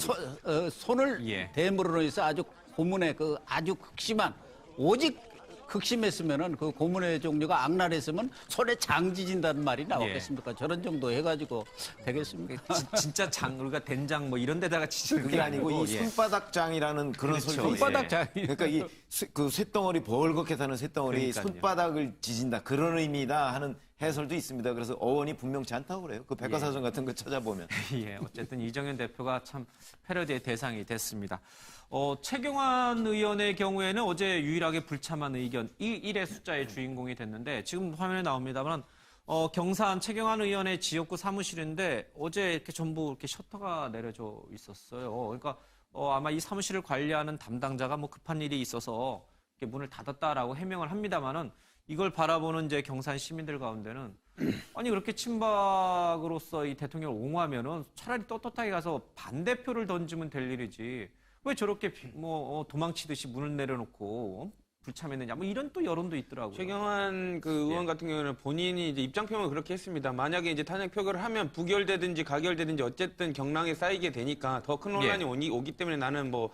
손을 대물로 해서 아주 고문의 그 아주 극심한 오직 극심했으면은 그 고문의 종류가 악랄했으면 손에 장 지진다는 말이 나왔겠습니까? 저런 정도 해가지고 되겠습니까? 진짜 장 우리가 된장 뭐 이런 데다가 지지는 그게 아니고 이 손바닥장이라는 그런 그렇죠. 설명이 손바닥장. 그러니까 이 그 쇳덩어리 벌겋게 사는 쇳덩어리 그러니까요. 손바닥을 지진다 그런 의미다 하는 해설도 있습니다. 그래서 어원이 분명치 않다고 그래요. 그 백과사전 같은 거 찾아보면. 예, 어쨌든 이정현 대표가 참 패러디의 대상이 됐습니다. 최경환 의원의 경우에는 어제 유일하게 불참한 의견 1의 숫자의 주인공이 됐는데 지금 화면에 나옵니다만 경산 최경환 의원의 지역구 사무실인데 어제 이렇게 전부 이렇게 셔터가 내려져 있었어요. 그러니까 아마 이 사무실을 관리하는 담당자가 뭐 급한 일이 있어서 이렇게 문을 닫았다라고 해명을 합니다만은 이걸 바라보는 이제 경산 시민들 가운데는 아니 그렇게 친박으로서 이 대통령을 옹호하면은 차라리 떳떳하게 가서 반대표를 던지면 될 일이지 왜 저렇게 뭐 도망치듯이 문을 내려놓고 불참했느냐 뭐 이런 또 여론도 있더라고요. 최경환 그 의원 같은 경우는 본인이 이제 입장 표명을 그렇게 했습니다. 만약에 이제 탄핵 표결을 하면 부결되든지 가결되든지 어쨌든 경랑에 쌓이게 되니까 더 큰 논란이 오기 때문에 나는 뭐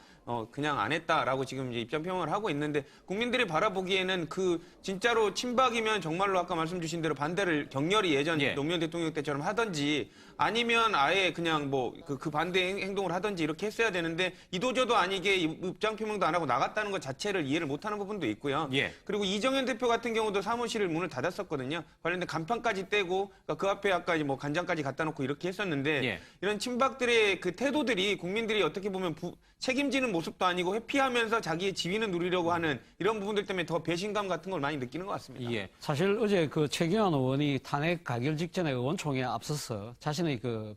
그냥 안 했다라고 지금 이제 입장 표명을 하고 있는데 국민들이 바라보기에는 그 진짜로 친박이면 정말로 아까 말씀 주신 대로 반대를 격렬히 예전 노무현 대통령 때처럼 하든지 아니면 아예 그냥 뭐 그 반대 행동을 하든지 이렇게 했어야 되는데 이도저도 아니게 입장 표명도 안 하고 나갔다는 것 자체를 이해를 못하는 부분도 있고요. 그리고 이정현 대표 같은 경우도 사무실을 문을 닫았었거든요. 관련된 간판까지 떼고 그러니까 그 앞에 아까 뭐 간장까지 갖다 놓고 이렇게 했었는데 이런 친박들의 그 태도들이 국민들이 어떻게 보면 책임지는 모습도 아니고 회피하면서 자기의 지위는 누리려고 하는 이런 부분들 때문에 더 배신감 같은 걸 많이 느끼는 것 같습니다. 사실 어제 그 최경환 의원이 탄핵 가결 직전에 의원총회에 앞서서 자신의 그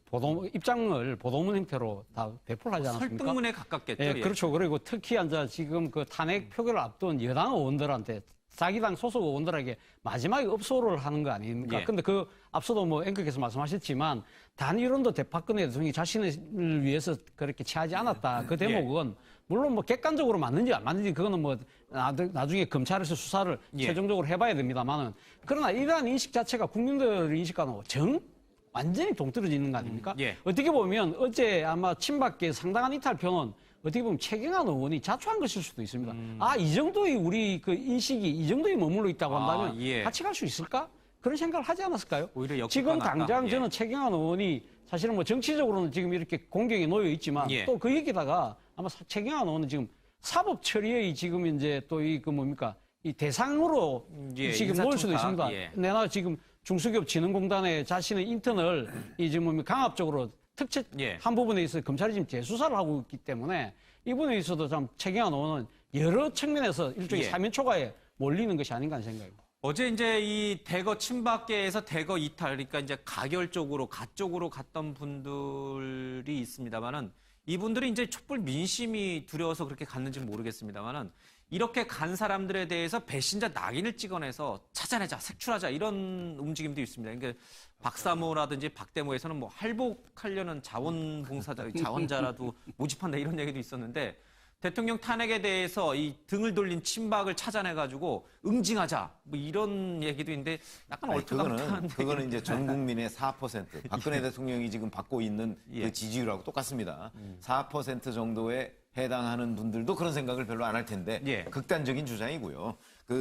입장을 보도문 형태로 다 배포를 하지 않았습니까? 설득문에 가깝겠죠. 예, 그렇죠. 그리고 특히 지금 그 탄핵 표결을 앞둔 여당 의원들한테 자기 당 소속 의원들에게 마지막에 업소를 하는 거 아닙니까? 근데 그 앞서도 뭐 앵커께서 말씀하셨지만 단일원도 박근혜 대통령이 자신을 위해서 그렇게 취하지 않았다. 그 대목은 물론 뭐 객관적으로 맞는지 안 맞는지 그거는 뭐 나중에 검찰에서 수사를 최종적으로 해봐야 됩니다만은 그러나 이러한 인식 자체가 국민들 인식과는 완전히 동떨어져 있는 거 아닙니까? 어떻게 보면 어제 아마 친박계 상당한 이탈표는 어떻게 보면 최경환 의원이 자초한 것일 수도 있습니다. 이 정도의 우리 그 인식이 이 정도에 머물러 있다고 한다면 예. 같이 갈 수 있을까? 그런 생각을 하지 않았을까요? 오히려 역효과가 지금 났다. 당장 예. 저는 최경환 의원이 사실은 뭐 정치적으로는 지금 이렇게 공격에 놓여 있지만 예. 또 그 얘기다가 아마 최경환 의원은 지금 사법 처리의 지금 이제 또 이 그 뭡니까 이 대상으로 예, 지금 놓을 수도 인사청탁. 있습니다. 예. 내가 지금 중수기업진흥공단에 자신의 인턴을 이 지금 뭡니까 강압적으로 특채 예. 한 부분에 있어 검찰이 지금 재수사를 하고 있기 때문에 이 부분에 있어도 참 최경환 의원은 여러 측면에서 일종의 예. 사면 초과에 몰리는 것이 아닌가 하는 생각입니다. 어제 이제 이 대거 친박계에서 대거 이탈, 그러니까 이제 가결 쪽으로, 가 쪽으로 갔던 분들이 있습니다만은 이분들이 이제 촛불 민심이 두려워서 그렇게 갔는지 모르겠습니다만은 이렇게 간 사람들에 대해서 배신자 낙인을 찍어내서 찾아내자, 색출하자 이런 움직임도 있습니다. 그러니까 박사모라든지 박대모에서는 뭐 할복하려는 자원자라도 모집한다 이런 얘기도 있었는데 대통령 탄핵에 대해서 이 등을 돌린 친박을 찾아내가지고 응징하자 뭐 이런 얘기도 있는데 약간 얼토당토한 그거는 이제 전 국민의 4% 박근혜 대통령이 지금 받고 있는 예. 그 지지율하고 똑같습니다. 4% 정도에 해당하는 분들도 그런 생각을 별로 안 할 텐데 예. 극단적인 주장이고요.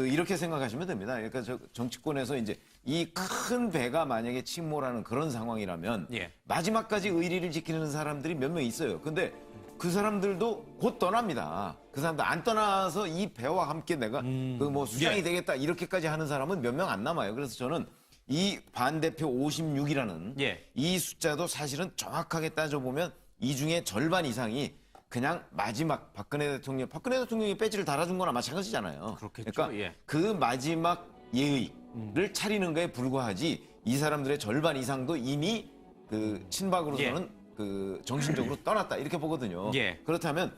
이렇게 생각하시면 됩니다. 그러니까 정치권에서 이제 이 큰 배가 만약에 침몰하는 그런 상황이라면 예. 마지막까지 의리를 지키는 사람들이 몇 명 있어요. 근데 그 사람들도 곧 떠납니다. 그 사람들 안 떠나서 이 배와 함께 내가 그 뭐 수장이 예. 되겠다 이렇게까지 하는 사람은 몇 명 안 남아요. 그래서 저는 이 반대표 56이라는 예. 이 숫자도 사실은 정확하게 따져보면 이 중에 절반 이상이 그냥 마지막 박근혜 대통령이 배지를 달아준 거나 마찬가지잖아요. 그렇겠죠. 그러니까 예. 그 마지막 예의를 차리는 거에 불과하지 이 사람들의 절반 이상도 이미 그 친박으로서는 그 정신적으로 떠났다 이렇게 보거든요. 예. 그렇다면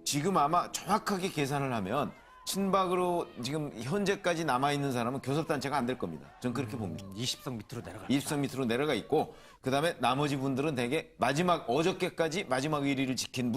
지금 아마 정확하게 계산을 하면 친박으로 지금 현재까지 남아있는 사람은 교섭단체가 안 될 겁니다. 저는 그렇게 봅니다. 20석 밑으로 내려가. 20석 밑으로 내려가 있고 그다음에 나머지 분들은 대개 어저께까지 마지막 의리를 지킨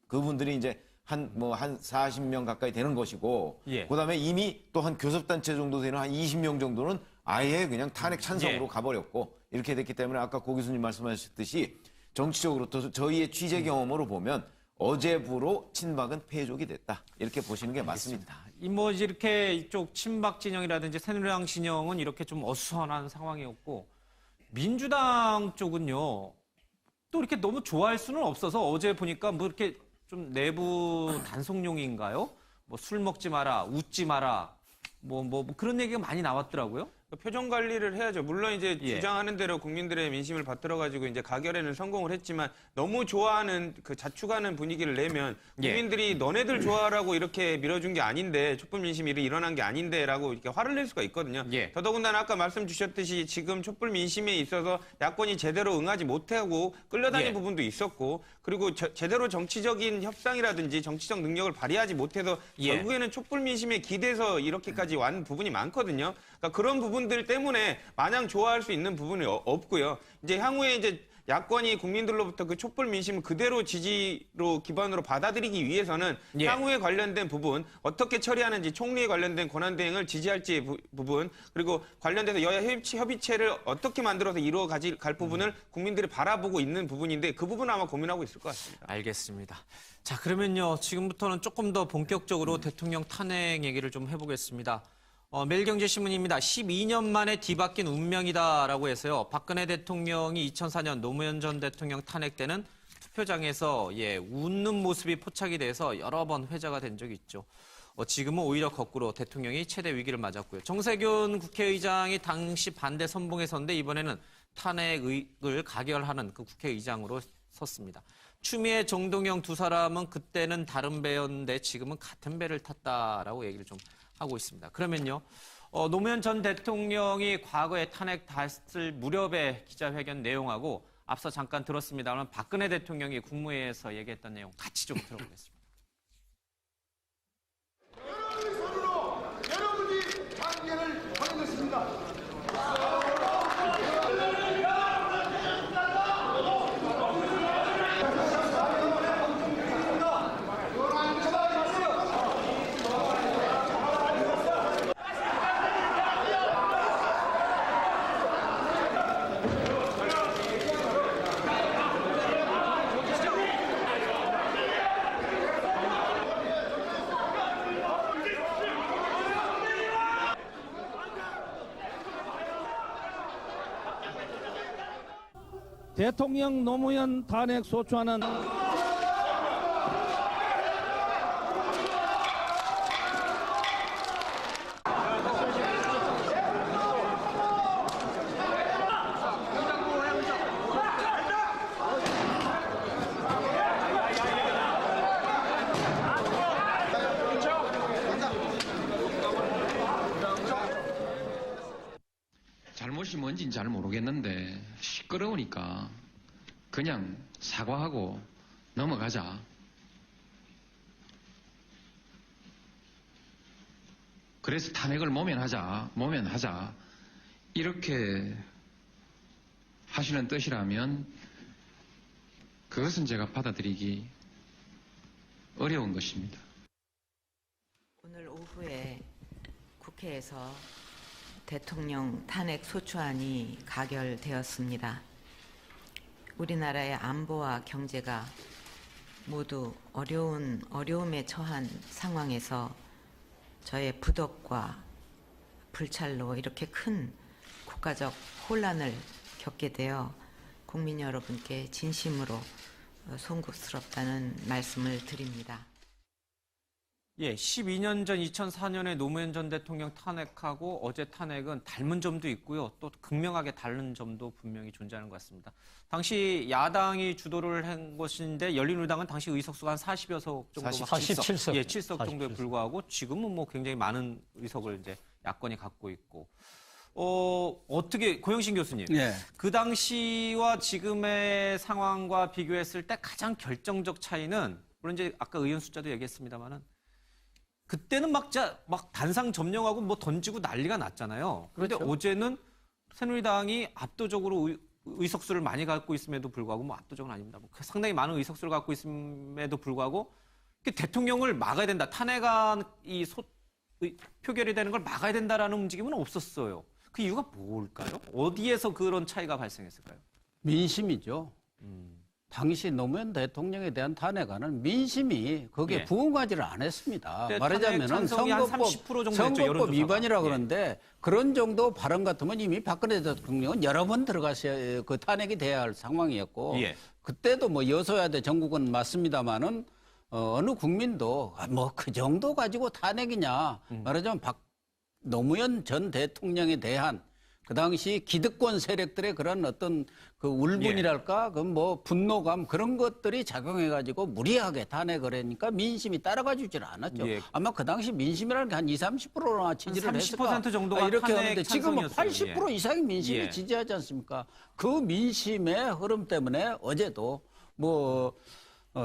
그분들이 이제 한 40명 가까이 되는 것이고 예. 그다음에 이미 또 한 교섭단체 정도 되는 한 20명 정도는 아예 그냥 탄핵 찬성으로 예. 가버렸고 이렇게 됐기 때문에 아까 고 교수님 말씀하셨듯이 정치적으로 또 저희의 취재 경험으로 보면 어제부로 친박은 패족이 됐다. 이렇게 보시는 게 맞습니다. 뭐 이렇게 이쪽 친박 진영이라든지 새누리당 진영은 이렇게 좀 어수선한 상황이었고 민주당 쪽은요 또 이렇게 너무 좋아할 수는 없어서 어제 보니까 뭐 이렇게 좀 내부 단속용인가요? 뭐 술 먹지 마라, 웃지 마라, 뭐 그런 얘기가 많이 나왔더라고요. 표정 관리를 해야죠. 물론 이제 예. 주장하는 대로 국민들의 민심을 받들어 가지고 이제 가결에는 성공을 했지만 너무 좋아하는 그 자축하는 분위기를 내면 국민들이 너네들 좋아하라고 이렇게 밀어준 게 아닌데 촛불 민심이 일어난 게 아닌데라고 이렇게 화를 낼 수가 있거든요. 예. 더더군다나 아까 말씀 주셨듯이 지금 촛불 민심에 있어서 야권이 제대로 응하지 못하고 끌려다닌 예. 부분도 있었고 그리고 제대로 정치적인 협상이라든지 정치적 능력을 발휘하지 못해서 예. 결국에는 촛불 민심에 기대서 이렇게까지 완 부분이 많거든요. 그러니까 그런 부분들 때문에 마냥 좋아할 수 있는 부분이 없고요. 이제 향후에 이제 야권이 국민들로부터 그 촛불 민심을 그대로 지지로 기반으로 받아들이기 위해서는 예. 향후에 관련된 부분 어떻게 처리하는지 총리에 관련된 권한대행을 지지할지 부분 그리고 관련돼서 여야 협의체를 어떻게 만들어서 이루어 갈 부분을 국민들이 바라보고 있는 부분인데 그 부분은 아마 고민하고 있을 것 같습니다. 알겠습니다. 자, 그러면요. 지금부터는 조금 더 본격적으로 대통령 탄핵 얘기를 좀 해보겠습니다. 매일경제신문입니다. 12년 만에 뒤바뀐 운명이다라고 해서요. 박근혜 대통령이 2004년 노무현 전 대통령 탄핵 때는 투표장에서 웃는 모습이 포착이 돼서 여러 번 회자가 된 적이 있죠. 지금은 오히려 거꾸로 대통령이 최대 위기를 맞았고요. 정세균 국회의장이 당시 반대 선봉에 섰는데 이번에는 탄핵을 가결하는 그 국회의장으로 섰습니다. 추미애, 정동영 두 사람은 그때는 다른 배였는데 지금은 같은 배를 탔다라고 얘기를 좀 하고 있습니다. 그러면요, 노무현 전 대통령이 과거에 탄핵 됐을 무렵의 기자회견 내용하고 앞서 잠깐 들었습니다만 박근혜 대통령이 국무회의에서 얘기했던 내용 같이 좀 들어보겠습니다. 여러분의 손으로 여러분이 단계를 하는 것입니다. 대통령 노무현 탄핵 소추안은 잘못이 뭔지는 잘 모르겠는데 시끄러우니까 그냥 사과하고 넘어가자. 그래서 탄핵을 모면하자. 이렇게 하시는 뜻이라면 그것은 제가 받아들이기 어려운 것입니다. 오늘 오후에 국회에서 대통령 탄핵 소추안이 가결되었습니다. 우리나라의 안보와 경제가 모두 어려움에 처한 상황에서 저의 부덕과 불찰로 이렇게 큰 국가적 혼란을 겪게 되어 국민 여러분께 진심으로 송구스럽다는 말씀을 드립니다. 예, 12년 전 2004년에 노무현 전 대통령 탄핵하고 어제 탄핵은 닮은 점도 있고요. 또 극명하게 다른 점도 분명히 존재하는 것 같습니다. 당시 야당이 주도를 한 것인데 열린우리당은 당시 의석수가 한 40여 석 정도, 47석. 예, 7석 정도에 불과하고 지금은 뭐 굉장히 많은 의석을 이제 야권이 갖고 있고. 어떻게 고영신 교수님, 예. 그 당시와 지금의 상황과 비교했을 때 가장 결정적 차이는 물론 이제 아까 의원 숫자도 얘기했습니다만은. 그때는 막 단상 점령하고 뭐 던지고 난리가 났잖아요. 그런데 그렇죠. 어제는 새누리당이 압도적으로 의석수를 많이 갖고 있음에도 불구하고 뭐 압도적은 아닙니다. 뭐 상당히 많은 의석수를 갖고 있음에도 불구하고 대통령을 막아야 된다. 탄핵안 표결이 되는 걸 막아야 된다라는 움직임은 없었어요. 그 이유가 뭘까요? 어디에서 그런 차이가 발생했을까요? 민심이죠. 당시 노무현 대통령에 대한 탄핵안은 민심이 거기에 예. 부응하지를 않았습니다. 탄핵 말하자면 찬성이 한 30% 정도 됐죠, 선거법 여론조사가. 위반이라 예. 그러는데 그런 정도 발언 같으면 이미 박근혜 대통령은 여러 번 들어가셔야 그 탄핵이 돼야 할 상황이었고 예. 그때도 뭐 여소야대 전국은 맞습니다만은 어느 국민도 뭐 그 정도 가지고 탄핵이냐 말하자면 노무현 전 대통령에 대한 그 당시 기득권 세력들의 그런 어떤 그 울분이랄까, 그 뭐 분노감 그런 것들이 작용해가지고 무리하게 탄핵을 하니까 민심이 따라가 주질 않았죠. 예. 아마 그 당시 민심이라는 게 한 30%나 지지를 했을까. 30% 정도가 이렇게 탄핵 하는데 지금은 찬성이었어요. 80% 이상의 민심이 예. 지지하지 않습니까? 그 민심의 흐름 때문에 어제도 뭐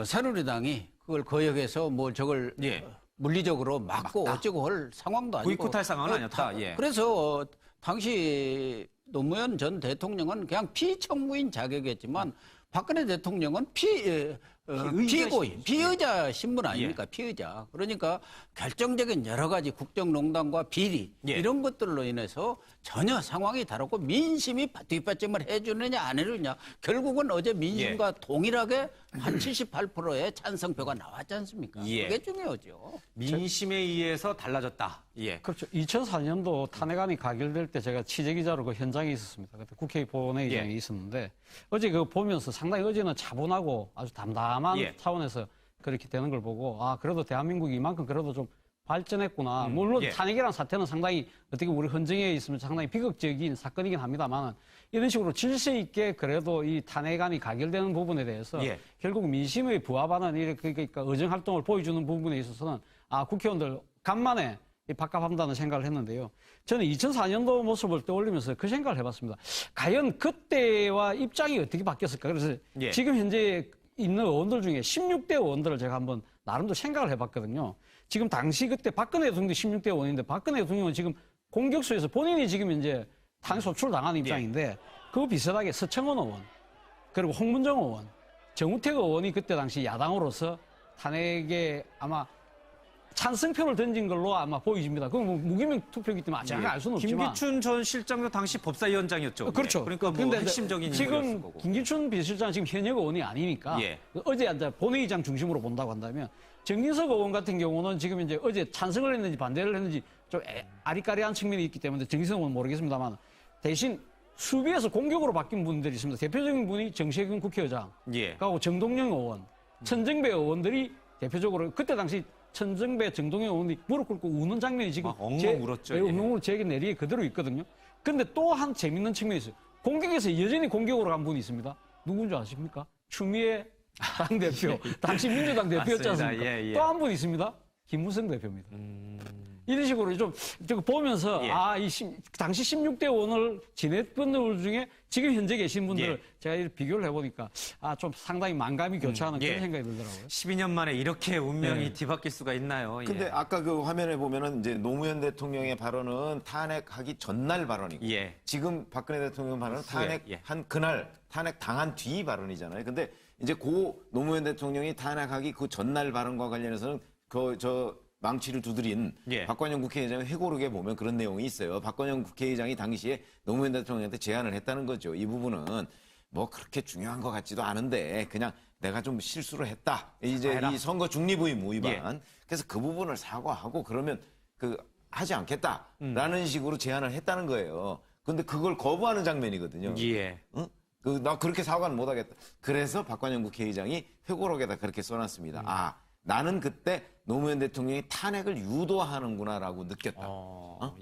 새누리당이 그걸 거역해서 뭐 저걸 예. 물리적으로 막고 어쩌고 할 상황도 아니고. 보이콧할 상황은 아니었다. 예. 그래서 당시 노무현 전 대통령은 그냥 피청구인 자격이었지만 박근혜 대통령은 피고인, 피의자 신분 아닙니까? 예. 피의자. 그러니까 결정적인 여러 가지 국정농단과 비리 예. 이런 것들로 인해서 전혀 상황이 다르고 민심이 뒷받침을 해주느냐 안 해주느냐 결국은 어제 민심과 동일하게 한 78%의 찬성표가 나왔지 않습니까? 예. 그게 중요하죠. 민심에 의해서 달라졌다. 예. 그렇죠. 2004년도 탄핵안이 가결될 때 제가 취재기자로 그 현장에 있었습니다. 그때 국회 본회의장에 예. 있었는데 어제 그거 보면서 상당히 어제는 차분하고 아주 담담한 예. 차원에서 그렇게 되는 걸 보고 아 그래도 대한민국이 이만큼 그래도 좀 발전했구나. 물론 예. 탄핵이라는 사태는 상당히 어떻게 우리 헌정에 있으면 상당히 비극적인 사건이긴 합니다만 이런 식으로 질서 있게 그래도 이 탄핵안이 가결되는 부분에 대해서 예. 결국 민심의 부합하는 이렇게 그러니까 의정 활동을 보여주는 부분에 있어서는 아 국회의원들 간만에 바꿔한다는 생각을 했는데요. 저는 2004년도 모습을 떠올리면서 그 생각을 해봤습니다. 과연 그때와 입장이 어떻게 바뀌었을까? 그래서 예. 지금 현재 있는 의원들 중에 16대 의원들을 제가 한번 나름대로 생각을 해봤거든요. 지금 당시 그때 박근혜 대통령도 16대 의원인데 박근혜 대통령은 지금 공격수에서 본인이 지금 이제 탄핵 소추를 당하는 입장인데 그거 비슷하게 서청원 의원 그리고 홍문정 의원, 정우택 의원이 그때 당시 야당으로서 탄핵에 아마 찬성표를 던진 걸로 아마 보여집니다. 그건 뭐 무기명 투표이기 때문에 정확히 알 수는 없지만. 김기춘 전 실장도 당시 법사위원장이었죠. 그렇죠. 예. 그러니까 뭐 근데 핵심적인 지금 인물이었을 거고. 김기춘 비서실장 지금 현역 의원이 아니니까 예. 어제 이제 본회의장 중심으로 본다고 한다면 정진석 의원 같은 경우는 지금 이제 어제 찬성을 했는지 반대를 했는지 좀 아리까리한 측면이 있기 때문에 정진석 의원은 모르겠습니다만 대신 수비에서 공격으로 바뀐 분들이 있습니다. 대표적인 분이 정세균 국회의장, 예. 그리고 정동영 의원, 천정배 의원들이 대표적으로 그때 당시 천정배, 정동영 의원이 무릎 꿇고 우는 장면이 지금 엉엉 울었죠. 예. 엉엉 제게 내리에 그대로 있거든요. 근데 또 한 재밌는 측면이 있어요. 공격에서 여전히 공격으로 간 분이 있습니다. 누군지 아십니까? 추미애 당대표, 당시 민주당 대표였지 맞습니다. 않습니까? 예, 예. 또 한 분 있습니다. 김무성 대표입니다. 이런 식으로 좀 저거 보면서 예. 당시 16대 의원을 지냈던 분들 중에 지금 현재 계신 분들을 예. 제가 이렇게 비교를 해보니까 좀 상당히 만감이 교차하는 예. 그런 생각이 들더라고요. 12년 만에 이렇게 운명이 네. 뒤바뀔 수가 있나요? 예. 근데 아까 그 화면에 보면은 이제 노무현 대통령의 발언은 탄핵하기 전날 발언이고 예. 지금 박근혜 대통령 발언은 후에, 예. 탄핵한 그날 탄핵 당한 뒤 발언이잖아요. 근데 이제 고 노무현 대통령이 탄핵하기 그 전날 발언과 관련해서는 저 망치를 두드린 예. 박관영 국회의장의 회고록에 보면 그런 내용이 있어요. 박관영 국회의장이 당시에 노무현 대통령한테 제안을 했다는 거죠. 이 부분은 뭐 그렇게 중요한 것 같지도 않은데 그냥 내가 좀 실수를 했다. 이제 사과해라. 이 선거 중립의무 위반. 예. 그래서 그 부분을 사과하고 그러면 하지 않겠다라는 식으로 제안을 했다는 거예요. 근데 그걸 거부하는 장면이거든요. 예. 응? 나 그렇게 사과는 못 하겠다. 그래서 박관영 국회의장이 회고록에다 그렇게 써놨습니다. 나는 그때 노무현 대통령이 탄핵을 유도하는구나라고 느꼈다.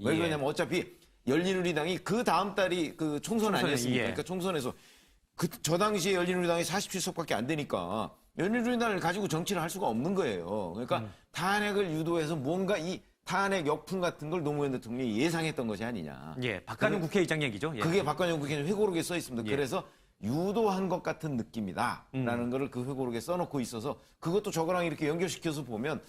왜 예. 그러냐면 어차피 열린우리당이 그 다음 달이 그 총선 아니었습니까? 예. 그러니까 총선에서 저 당시에 열린우리당이 47석밖에 안 되니까 열린우리당을 가지고 정치를 할 수가 없는 거예요. 그러니까 탄핵을 유도해서 뭔가 이 탄핵 역풍 같은 걸 노무현 대통령이 예상했던 것이 아니냐. 예. 박관영 국회의장 얘기죠. 예. 그게 박관영 국회의장 회고록에 써 있습니다. 예. 그래서 유도한 것 같은 느낌이다라는 거를 그 회고록에 써놓고 있어서 그것도 저거랑 이렇게 연결시켜서 보면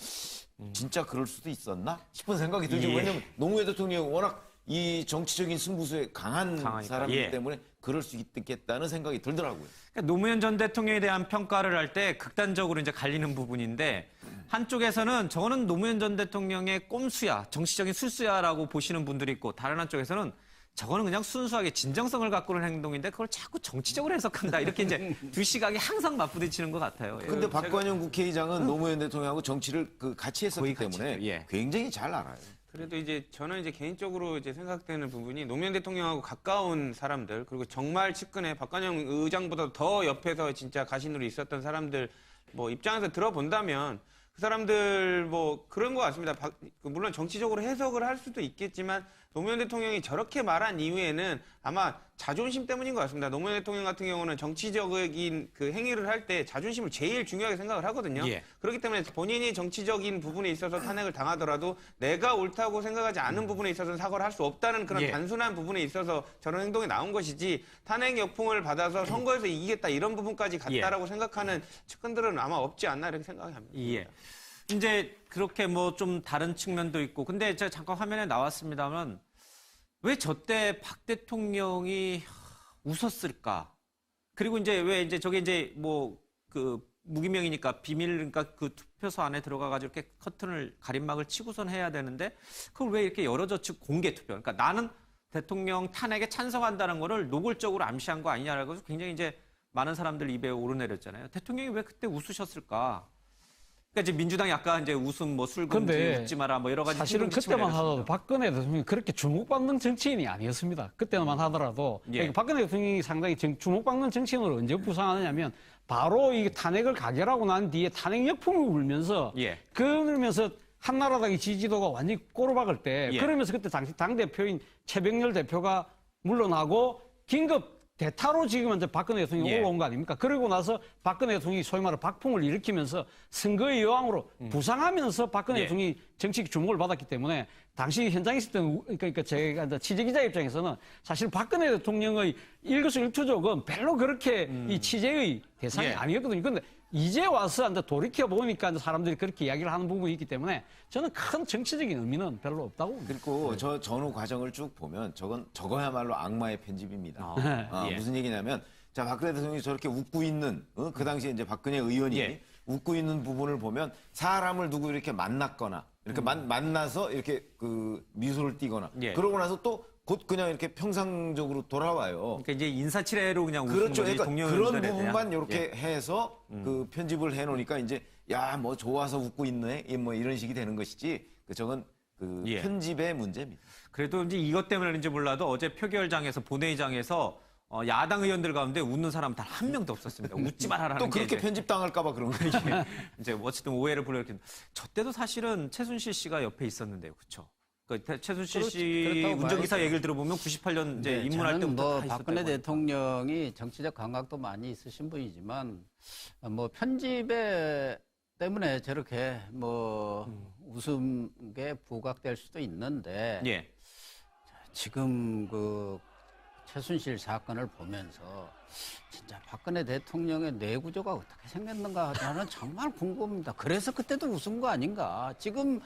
진짜 그럴 수도 있었나 싶은 생각이 들죠. 예. 왜냐하면 노무현 대통령이 워낙 이 정치적인 승부수에 강한 강하니까. 사람이기 예. 때문에 그럴 수 있겠다는 생각이 들더라고요. 그러니까 노무현 전 대통령에 대한 평가를 할 때 극단적으로 이제 갈리는 부분인데 한쪽에서는 저거는 노무현 전 대통령의 꼼수야, 정치적인 술수야라고 보시는 분들이 있고 다른 한쪽에서는 저거는 그냥 순수하게 진정성을 가꾸는 행동인데 그걸 자꾸 정치적으로 해석한다. 이렇게 이제 두 시각이 항상 맞부딪히는 것 같아요. 예. 근데 박관영 국회의장은 노무현 대통령하고 정치를 같이 했었기 거의 같이 때문에 했죠. 예. 굉장히 잘 알아요. 그래도 이제 저는 이제 개인적으로 이제 생각되는 부분이 노무현 대통령하고 가까운 사람들 그리고 정말 측근에 박관영 의장보다 더 옆에서 진짜 가신으로 있었던 사람들 뭐 입장에서 들어본다면 그 사람들 뭐 그런 것 같습니다. 물론 정치적으로 해석을 할 수도 있겠지만 노무현 대통령이 저렇게 말한 이유에는 아마 자존심 때문인 것 같습니다. 노무현 대통령 같은 경우는 정치적인 그 행위를 할 때 자존심을 제일 중요하게 생각을 하거든요. 예. 그렇기 때문에 본인이 정치적인 부분에 있어서 탄핵을 당하더라도 내가 옳다고 생각하지 않은 부분에 있어서는 사과를 할 수 없다는 그런 예. 단순한 부분에 있어서 저런 행동이 나온 것이지 탄핵 역풍을 받아서 선거에서 이기겠다 이런 부분까지 갔다라고 생각하는 측근들은 아마 없지 않나 이렇게 생각이 합니다. 예. 이제 그렇게 뭐 좀 다른 측면도 있고 근데 제가 잠깐 화면에 나왔습니다만 왜 저 때 박 대통령이 웃었을까? 그리고 이제 왜 이제 저게 이제 뭐 그 무기명이니까 비밀 그러니까 그 투표소 안에 들어가 가지고 이렇게 커튼을 가림막을 치고선 해야 되는데 그걸 왜 이렇게 열어젖히 공개 투표? 그러니까 나는 대통령 탄핵에 찬성한다는 거를 노골적으로 암시한 거 아니냐라고 굉장히 이제 많은 사람들 입에 오르내렸잖아요. 대통령이 왜 그때 웃으셨을까? 그러니까 이제 민주당이 아까 이제 웃음 뭐 술금지 웃지 마라 뭐 여러 가지 사실은 그때만 하더라도 박근혜 대통령이 그렇게 주목받는 정치인이 아니었습니다. 그때만 하더라도 예. 그러니까 박근혜 대통령이 상당히 주목받는 정치인으로 언제 부상하느냐면 바로 이 탄핵을 가결하고 난 뒤에 탄핵 역풍이 불면서 예. 그러면서 한나라당의 지지도가 완전히 꼬르박을 때 예. 그러면서 그때 당시 당대표인 최병렬 대표가 물러나고 긴급 대타로 지금 이제 박근혜 대통령이 예. 올라온 거 아닙니까? 그러고 나서 박근혜 대통령이 소위 말해 박풍을 일으키면서 선거의 여왕으로 부상하면서 박근혜 예. 대통령이 정치적 주목을 받았기 때문에 당시 현장에 있을 때는 그러니까 제가 이제 취재기자 입장에서는 사실 박근혜 대통령의 일거수일투족은 별로 그렇게 이 취재의 대상이 예. 아니었거든요. 근데 이제 와서 이제 돌이켜 보니까 사람들이 그렇게 이야기를 하는 부분이 있기 때문에 저는 큰 정치적인 의미는 별로 없다고 봅니다. 그리고 저 전후 과정을 쭉 보면 저거야말로 악마의 편집입니다. 예. 무슨 얘기냐면 자 박근혜 대통령이 저렇게 웃고 있는 그 당시에 이제 박근혜 의원이 예. 웃고 있는 부분을 보면 사람을 두고 이렇게 만났거나 이렇게 만나서 이렇게 그 미소를 띠거나 예. 그러고 나서 또 곧 그냥 이렇게 평상적으로 돌아와요. 그러니까 이제 인사치레로 그냥 웃는 그렇죠. 거지. 그러니까 동료 그런 의원들에 부분만 대한. 이렇게 해서 그 편집을 해놓으니까 이제 야 뭐 좋아서 웃고 있네 뭐 이런 식이 되는 것이지 저건 그 예. 편집의 문제입니다. 그래도 이제 이것 때문인지 몰라도 어제 표결장에서 본회의장에서 야당 의원들 가운데 웃는 사람 단 한 명도 없었습니다. 웃지 말아라는 또 게 그렇게 이제 편집당할까봐 그런 거죠. 이제 어쨌든 오해를 불러일으킨. 저 때도 사실은 최순실 씨가 옆에 있었는데요, 그렇죠? 그 최순실 씨 그렇다고 운전기사 봐야죠. 얘기를 들어보면 98년 이제 네, 입문할 저는 때부터 뭐 다 있었다고 박근혜 하니까. 대통령이 정치적 감각도 많이 있으신 분이지만 뭐 편집에 때문에 저렇게 뭐 웃음에 부각될 수도 있는데 예. 지금 그 최순실 사건을 보면서 진짜 박근혜 대통령의 뇌구조가 어떻게 생겼는가 저는 정말 궁금합니다. 그래서 그때도 웃은 거 아닌가? 지금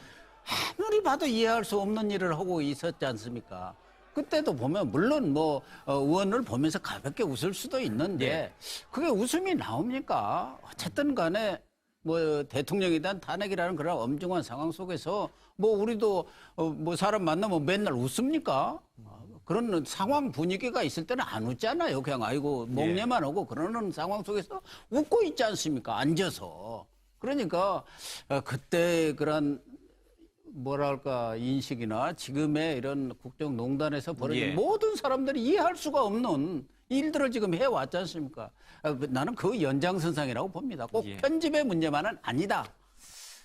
아무리 봐도 이해할 수 없는 일을 하고 있었지 않습니까? 그때도 보면 물론 뭐 의원을 보면서 가볍게 웃을 수도 있는데 예. 그게 웃음이 나옵니까? 어쨌든 간에 뭐 대통령에 대한 탄핵이라는 그런 엄중한 상황 속에서 뭐 우리도 뭐 사람 만나면 맨날 웃습니까? 그런 상황 분위기가 있을 때는 안 웃잖아요. 그냥 아이고 목례만 하고 그러는 상황 속에서 웃고 있지 않습니까? 앉아서. 그러니까 그때 그런 뭐랄까 인식이나 지금의 이런 국정농단에서 벌어진 예. 모든 사람들이 이해할 수가 없는 일들을 지금 해왔지 않습니까? 나는 그 연장선상이라고 봅니다. 꼭 예. 편집의 문제만은 아니다.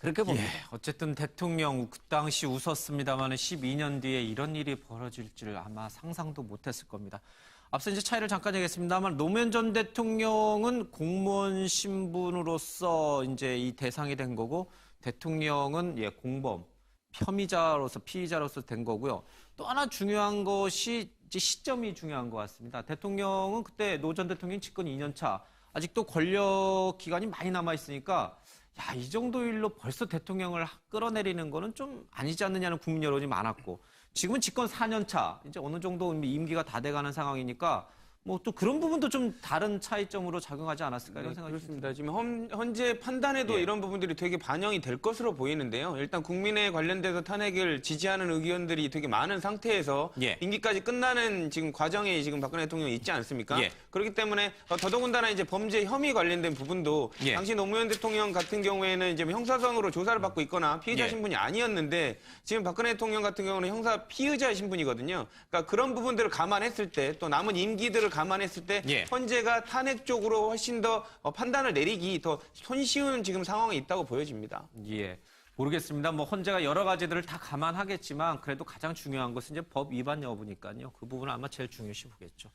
그렇게 봅니다. 예, 어쨌든 대통령 그 당시 웃었습니다만 12년 뒤에 이런 일이 벌어질 줄 아마 상상도 못했을 겁니다. 앞서 이제 차이를 잠깐 얘기했습니다만 노무현 전 대통령은 공무원 신분으로서 이제 이 대상이 된 거고 대통령은 공범 혐의자로서 피의자로서 된 거고요. 또 하나 중요한 것이 이제 시점이 중요한 것 같습니다. 대통령은 그때 노 전 대통령 집권 2년 차 아직도 권력 기간이 많이 남아 있으니까. 야, 이 정도 일로 벌써 대통령을 끌어내리는 거는 좀 아니지 않느냐는 국민 여론이 많았고 지금은 집권 4년 차, 이제 어느 정도 임기가 다 돼가는 상황이니까 뭐 또 그런 부분도 좀 다른 차이점으로 작용하지 않았을까 이런 생각이 그렇습니다. 지금 현재 판단에도 예. 이런 부분들이 되게 반영이 될 것으로 보이는데요. 일단 국민에 관련돼서 탄핵을 지지하는 의견들이 되게 많은 상태에서 예. 임기까지 끝나는 지금 과정에 지금 박근혜 대통령이 있지 않습니까? 예. 그렇기 때문에 더더군다나 이제 범죄 혐의 관련된 부분도 예. 당시 노무현 대통령 같은 경우에는 이제 형사성으로 조사를 받고 있거나 피의자 예. 신분이 아니었는데 지금 박근혜 대통령 같은 경우는 형사 피의자 신분이거든요. 그러니까 그런 부분들을 감안했을 때 또 남은 임기들을 감안했을 때 예. 헌재가 탄핵 쪽으로 훨씬 더 판단을 내리기 더 손쉬운 지금 상황에 있다고 보여집니다. 예. 모르겠습니다. 뭐 헌재가 여러 가지들을 다 감안하겠지만 그래도 가장 중요한 것은 이제 법 위반 여부니까요. 그 부분을 아마 제일 중요시 보겠죠.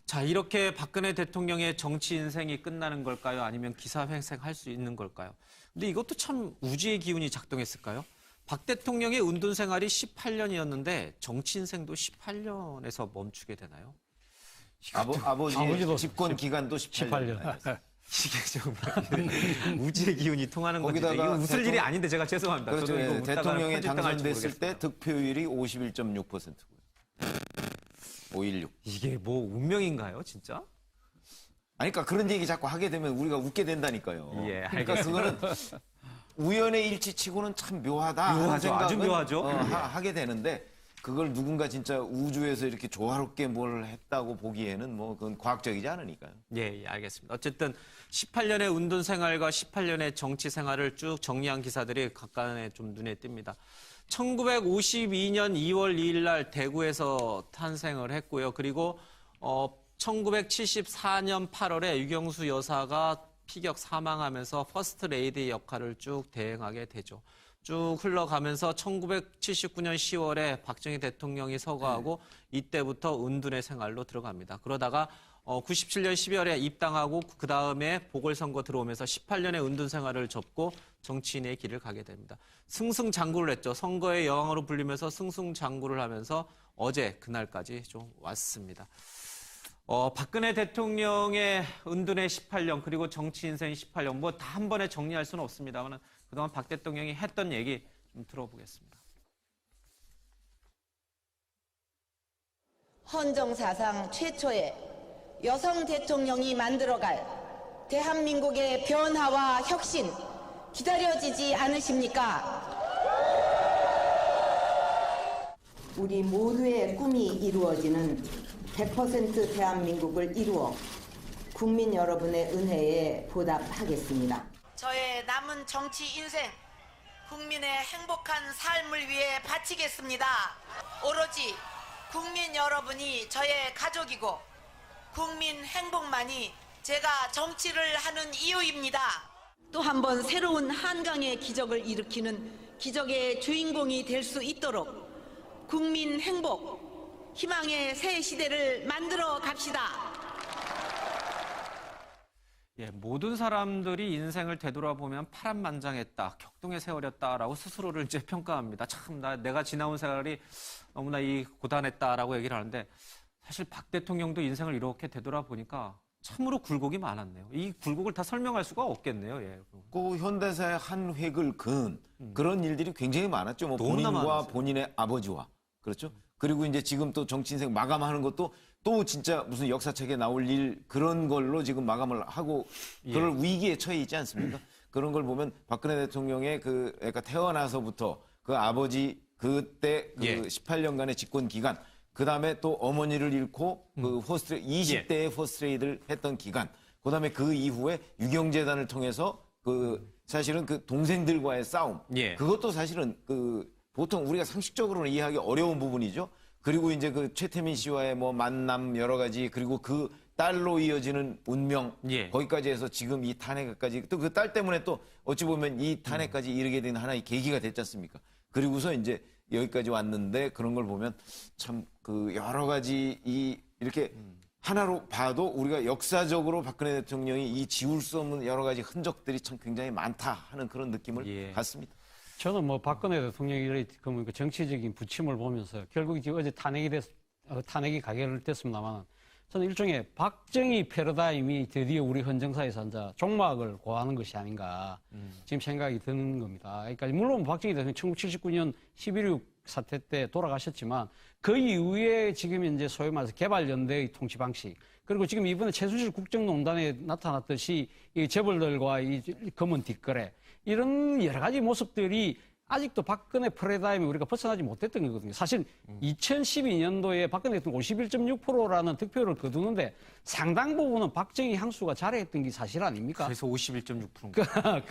자, 이렇게 박근혜 대통령의 정치 인생이 끝나는 걸까요? 아니면 기사회생할 수 있는 걸까요? 근데 이것도 참 우주의 기운이 작동했을까요? 박 대통령의 은둔 생활이 18년이었는데 정치 인생도 18년에서 멈추게 되나요? 아버지의 집권 기간도 18년. 이게 정말 우주의 기운이 통하는 건지 거기다가 이거 웃을 일이 아닌데 제가 죄송합니다. 그렇죠. 저도 이거 예, 웃다가 대통령이 편집당할지 당선됐을 모르겠습니다. 때 득표율이 51.6%고요. 516. 이게 뭐 운명인가요, 진짜? 아니, 그러니까 그런 얘기 자꾸 하게 되면 우리가 웃게 된다니까요. 예, 그러니까 알겠습니다. 그거는 우연의 일치치고는 참 묘하다 하는 묘하죠. 생각은 아주 묘하죠. 하게 되는데 그걸 누군가 진짜 우주에서 이렇게 조화롭게 뭘 했다고 보기에는 뭐 그건 과학적이지 않으니까요. 예, 알겠습니다. 어쨌든 18년의 운동 생활과 18년의 정치 생활을 쭉 정리한 기사들이 각간에 좀 눈에 띕니다. 1952년 2월 2일 날 대구에서 탄생을 했고요. 그리고 1974년 8월에 유경수 여사가 피격 사망하면서 퍼스트 레이디 역할을 쭉 대행하게 되죠. 쭉 흘러가면서 1979년 10월에 박정희 대통령이 서거하고 이때부터 은둔의 생활로 들어갑니다. 그러다가 97년 12월에 입당하고 그 다음에 보궐선거 들어오면서 18년의 은둔 생활을 접고 정치인의 길을 가게 됩니다. 승승장구를 했죠. 선거의 여왕으로 불리면서 승승장구를 하면서 어제 그날까지 좀 왔습니다. 박근혜 대통령의 은둔의 18년 그리고 정치 인생 18년 뭐 다 한 번에 정리할 수는 없습니다만 그동안 박 대통령이 했던 얘기 좀 들어보겠습니다. 헌정사상 최초의 여성 대통령이 만들어갈 대한민국의 변화와 혁신 기다려지지 않으십니까? 우리 모두의 꿈이 이루어지는 100% 대한민국을 이루어 국민 여러분의 은혜에 보답하겠습니다. 저의 남은 정치 인생 국민의 행복한 삶을 위해 바치겠습니다. 오로지 국민 여러분이 저의 가족이고 국민 행복만이 제가 정치를 하는 이유입니다. 또 한 번 새로운 한강의 기적을 일으키는 기적의 주인공이 될 수 있도록 국민 행복, 희망의 새 시대를 만들어 갑시다. 예, 모든 사람들이 인생을 되돌아보면 파란만장했다, 격동의 세월이었다라고 스스로를 이제 평가합니다. 참, 내가 지나온 생활이 너무나 고단했다라고 얘기를 하는데 사실 박 대통령도 인생을 이렇게 되돌아보니까 참으로 굴곡이 많았네요. 이 굴곡을 다 설명할 수가 없겠네요. 예. 그 현대사의 한 획을 그은 그런 일들이 굉장히 많았죠. 뭐 본인과 많았어요. 본인의 아버지와 그렇죠. 그리고 이제 지금 또 정치 인생 마감하는 것도 또 진짜 무슨 역사책에 나올 일 그런 걸로 지금 마감을 하고 그럴 위기에 처해 있지 않습니까? 그런 걸 보면 박근혜 대통령의 그러니까 태어나서부터 그 아버지 그때 그 18년간의 집권 기간, 그 다음에 또 어머니를 잃고 그 20대에 퍼스트레이드를 했던 기간, 그 다음에 그 이후에 유경재단을 통해서 사실은 그 동생들과의 싸움, 그것도 사실은 보통 우리가 상식적으로는 이해하기 어려운 부분이죠. 그리고 이제 그 최태민 씨와의 뭐 만남 여러 가지, 그리고 그 딸로 이어지는 운명, 거기까지 해서 지금 이 탄핵까지, 또 그 딸 때문에 또 어찌 보면 이 탄핵까지 이르게 된 하나의 계기가 됐지 않습니까? 그리고서 이제 여기까지 왔는데 그런 걸 보면 참 그 여러 가지 이렇게 하나로 봐도 우리가 역사적으로 박근혜 대통령이 이 지울 수 없는 여러 가지 흔적들이 참 굉장히 많다 하는 그런 느낌을 갖습니다. 저는 뭐 박근혜 대통령이 그 정치적인 부침을 보면서 결국 지금 어제 탄핵이 가결됐습니다만 저는 일종의 박정희 패러다임이 드디어 우리 헌정사에서 이제 종막을 고하는 것이 아닌가 지금 생각이 드는 겁니다. 그러니까 물론 박정희 대통령 1979년 11.6 사태 때 돌아가셨지만 그 이후에 지금 이제 소위 말해서 개발연대의 통치 방식, 그리고 지금 이번에 최순실 국정농단에 나타났듯이 이 재벌들과 이 검은 뒷거래, 이런 여러 가지 모습들이 아직도 박근혜 패러다임이 우리가 벗어나지 못했던 거거든요. 사실 2012년도에 박근혜 대통령 51.6%라는 득표를 거두는데 상당 부분은 박정희 향수가 잘했던 게 사실 아닙니까? 그래서 51.6%인가?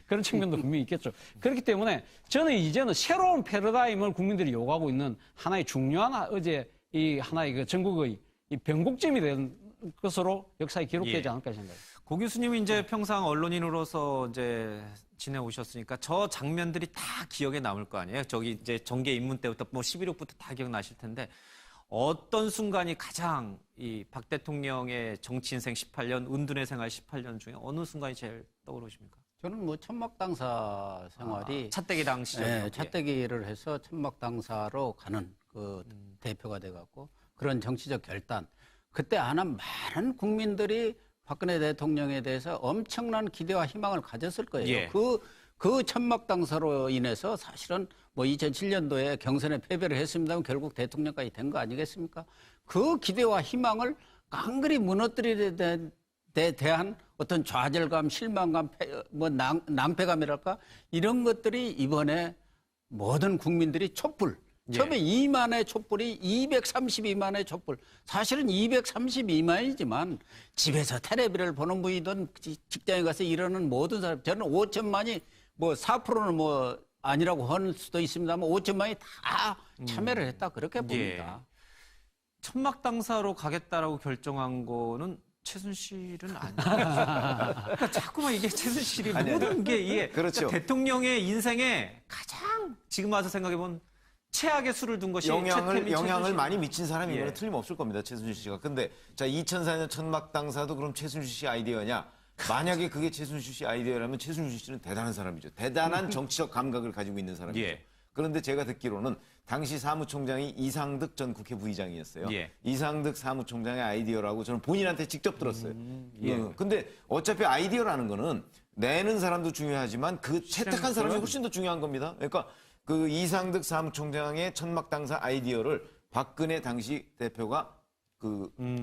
그런 측면도 분명히 있겠죠. 그렇기 때문에 저는 이제는 새로운 패러다임을 국민들이 요구하고 있는 하나의 중요한 어제 이 하나의 그 전국의 이 변곡점이 된 것으로 역사에 기록되지 않을까 생각합니다. 고 교수님이 이제 평상 언론인으로서 이제 지내오셨으니까 저 장면들이 다 기억에 남을 거 아니에요? 저기 이제 정계 입문 때부터 뭐 11.6부터 다 기억나실 텐데 어떤 순간이 가장 이 박 대통령의 정치 인생 18년, 은둔의 생활 18년 중에 어느 순간이 제일 떠오르십니까? 저는 뭐 천막당사 생활이 차떼기 당시 차떼기를 해서 천막당사로 가는 그 대표가 돼갖고 그런 정치적 결단. 그때 아마 많은 국민들이 박근혜 대통령에 대해서 엄청난 기대와 희망을 가졌을 거예요. 그 천막당사로 인해서 사실은 뭐 2007년도에 경선에 패배를 했습니다만 결국 대통령까지 된 거 아니겠습니까? 그 기대와 희망을 깡그리 무너뜨리는 데 대한 어떤 좌절감, 실망감, 낭패감이랄까? 이런 것들이 이번에 모든 국민들이 촛불, 처음에 2만의 촛불이 232만의 촛불. 사실은 232만이지만 집에서 텔레비를 보는 분이든 직장에 가서 일하는 모든 사람, 저는 5천만이 뭐 4%는 뭐 아니라고 할 수도 있습니다만 5천만이 다 참여를 했다. 그렇게 봅니다. 천막당사로 가겠다라고 결정한 거는 최순실은 아니에요. 그러니까 자꾸만 이게 최순실이 모든 게 이게 그렇죠. 그러니까 대통령의 인생에 가장 지금 와서 생각해보면 최악의 수를 둔 것이 영향을 많이 미친 사람이 이거는 틀림없을 겁니다. 최순실 씨가. 근데 자 2004년 천막당사도 그럼 최순실 씨 아이디어냐? 만약에 그게 최순실 씨 아이디어라면 최순실 씨는 대단한 사람이죠. 대단한 정치적 감각을 가지고 있는 사람이죠. 그런데 제가 듣기로는 당시 사무총장이 이상득 전 국회 부의장이었어요. 이상득 사무총장의 아이디어라고 저는 본인한테 직접 들었어요. 근데 어차피 아이디어라는 거는 내는 사람도 중요하지만 그 채택한 사람이 훨씬 더 중요한 겁니다. 그러니까 그 이상득 사무총장의 천막당사 아이디어를 박근혜 당시 대표가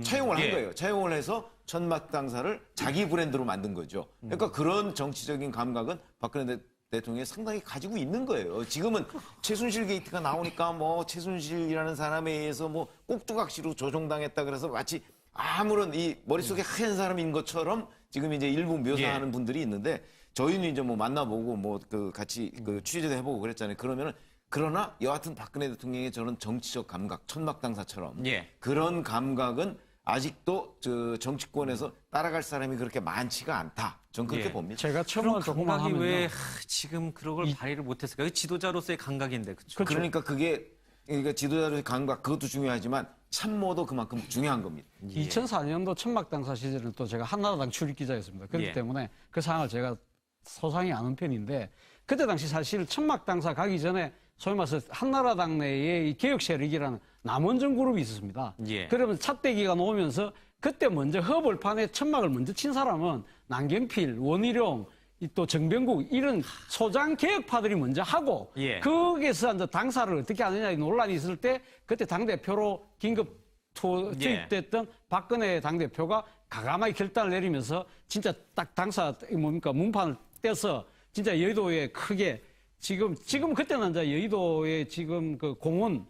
차용을 한 거예요. 차용을 해서 천막당사를 자기 브랜드로 만든 거죠. 그러니까 그런 정치적인 감각은 박근혜 대통령이 상당히 가지고 있는 거예요. 지금은 최순실 게이트가 나오니까 뭐 최순실이라는 사람에 의해서 뭐 꼭두각시로 조종당했다 그래서 마치 아무런 이 머릿속에 하얀 사람인 것처럼 지금 이제 일부 묘사하는 분들이 있는데 저희는 이제 뭐 만나보고 뭐 그 같이 그 취재도 해보고 그랬잖아요. 그러면은 그러나 여하튼 박근혜 대통령의 저런 정치적 감각, 천막당사처럼 그런 감각은 아직도 저 정치권에서 따라갈 사람이 그렇게 많지가 않다. 전 그렇게 봅니다. 제가 그런 첨언을 조금만 감각이 하면요. 왜 지금 그런 걸 발휘를 못했을까? 그 지도자로서의 감각인데, 그렇죠? 그러니까 그게 그러니까 지도자로서의 감각 그것도 중요하지만 참모도 그만큼 중요한 겁니다. 2004년도 천막당사 시절에는 또 제가 한나라당 출입 기자였습니다. 그렇기 때문에 그 상황을 제가 소상히 아는 편인데 그때 당시 사실 천막당사 가기 전에 소위 말해서 한나라당 내에 이 개혁 세력이라는 남원정 그룹이 있었습니다. 그러면 차떼기가 나오면서 그때 먼저 허벌판에 천막을 먼저 친 사람은 남경필, 원희룡, 또 정병국 이런 소장 개혁파들이 먼저 하고 거기에서 이제 당사를 어떻게 하느냐 논란이 있을 때 그때 당대표로 긴급 투입됐던 박근혜 당대표가 과감하게 결단을 내리면서 진짜 딱 당사 문판을 떼서 진짜 여의도에 크게 지금 그때는 이제 여의도의 지금 그 공원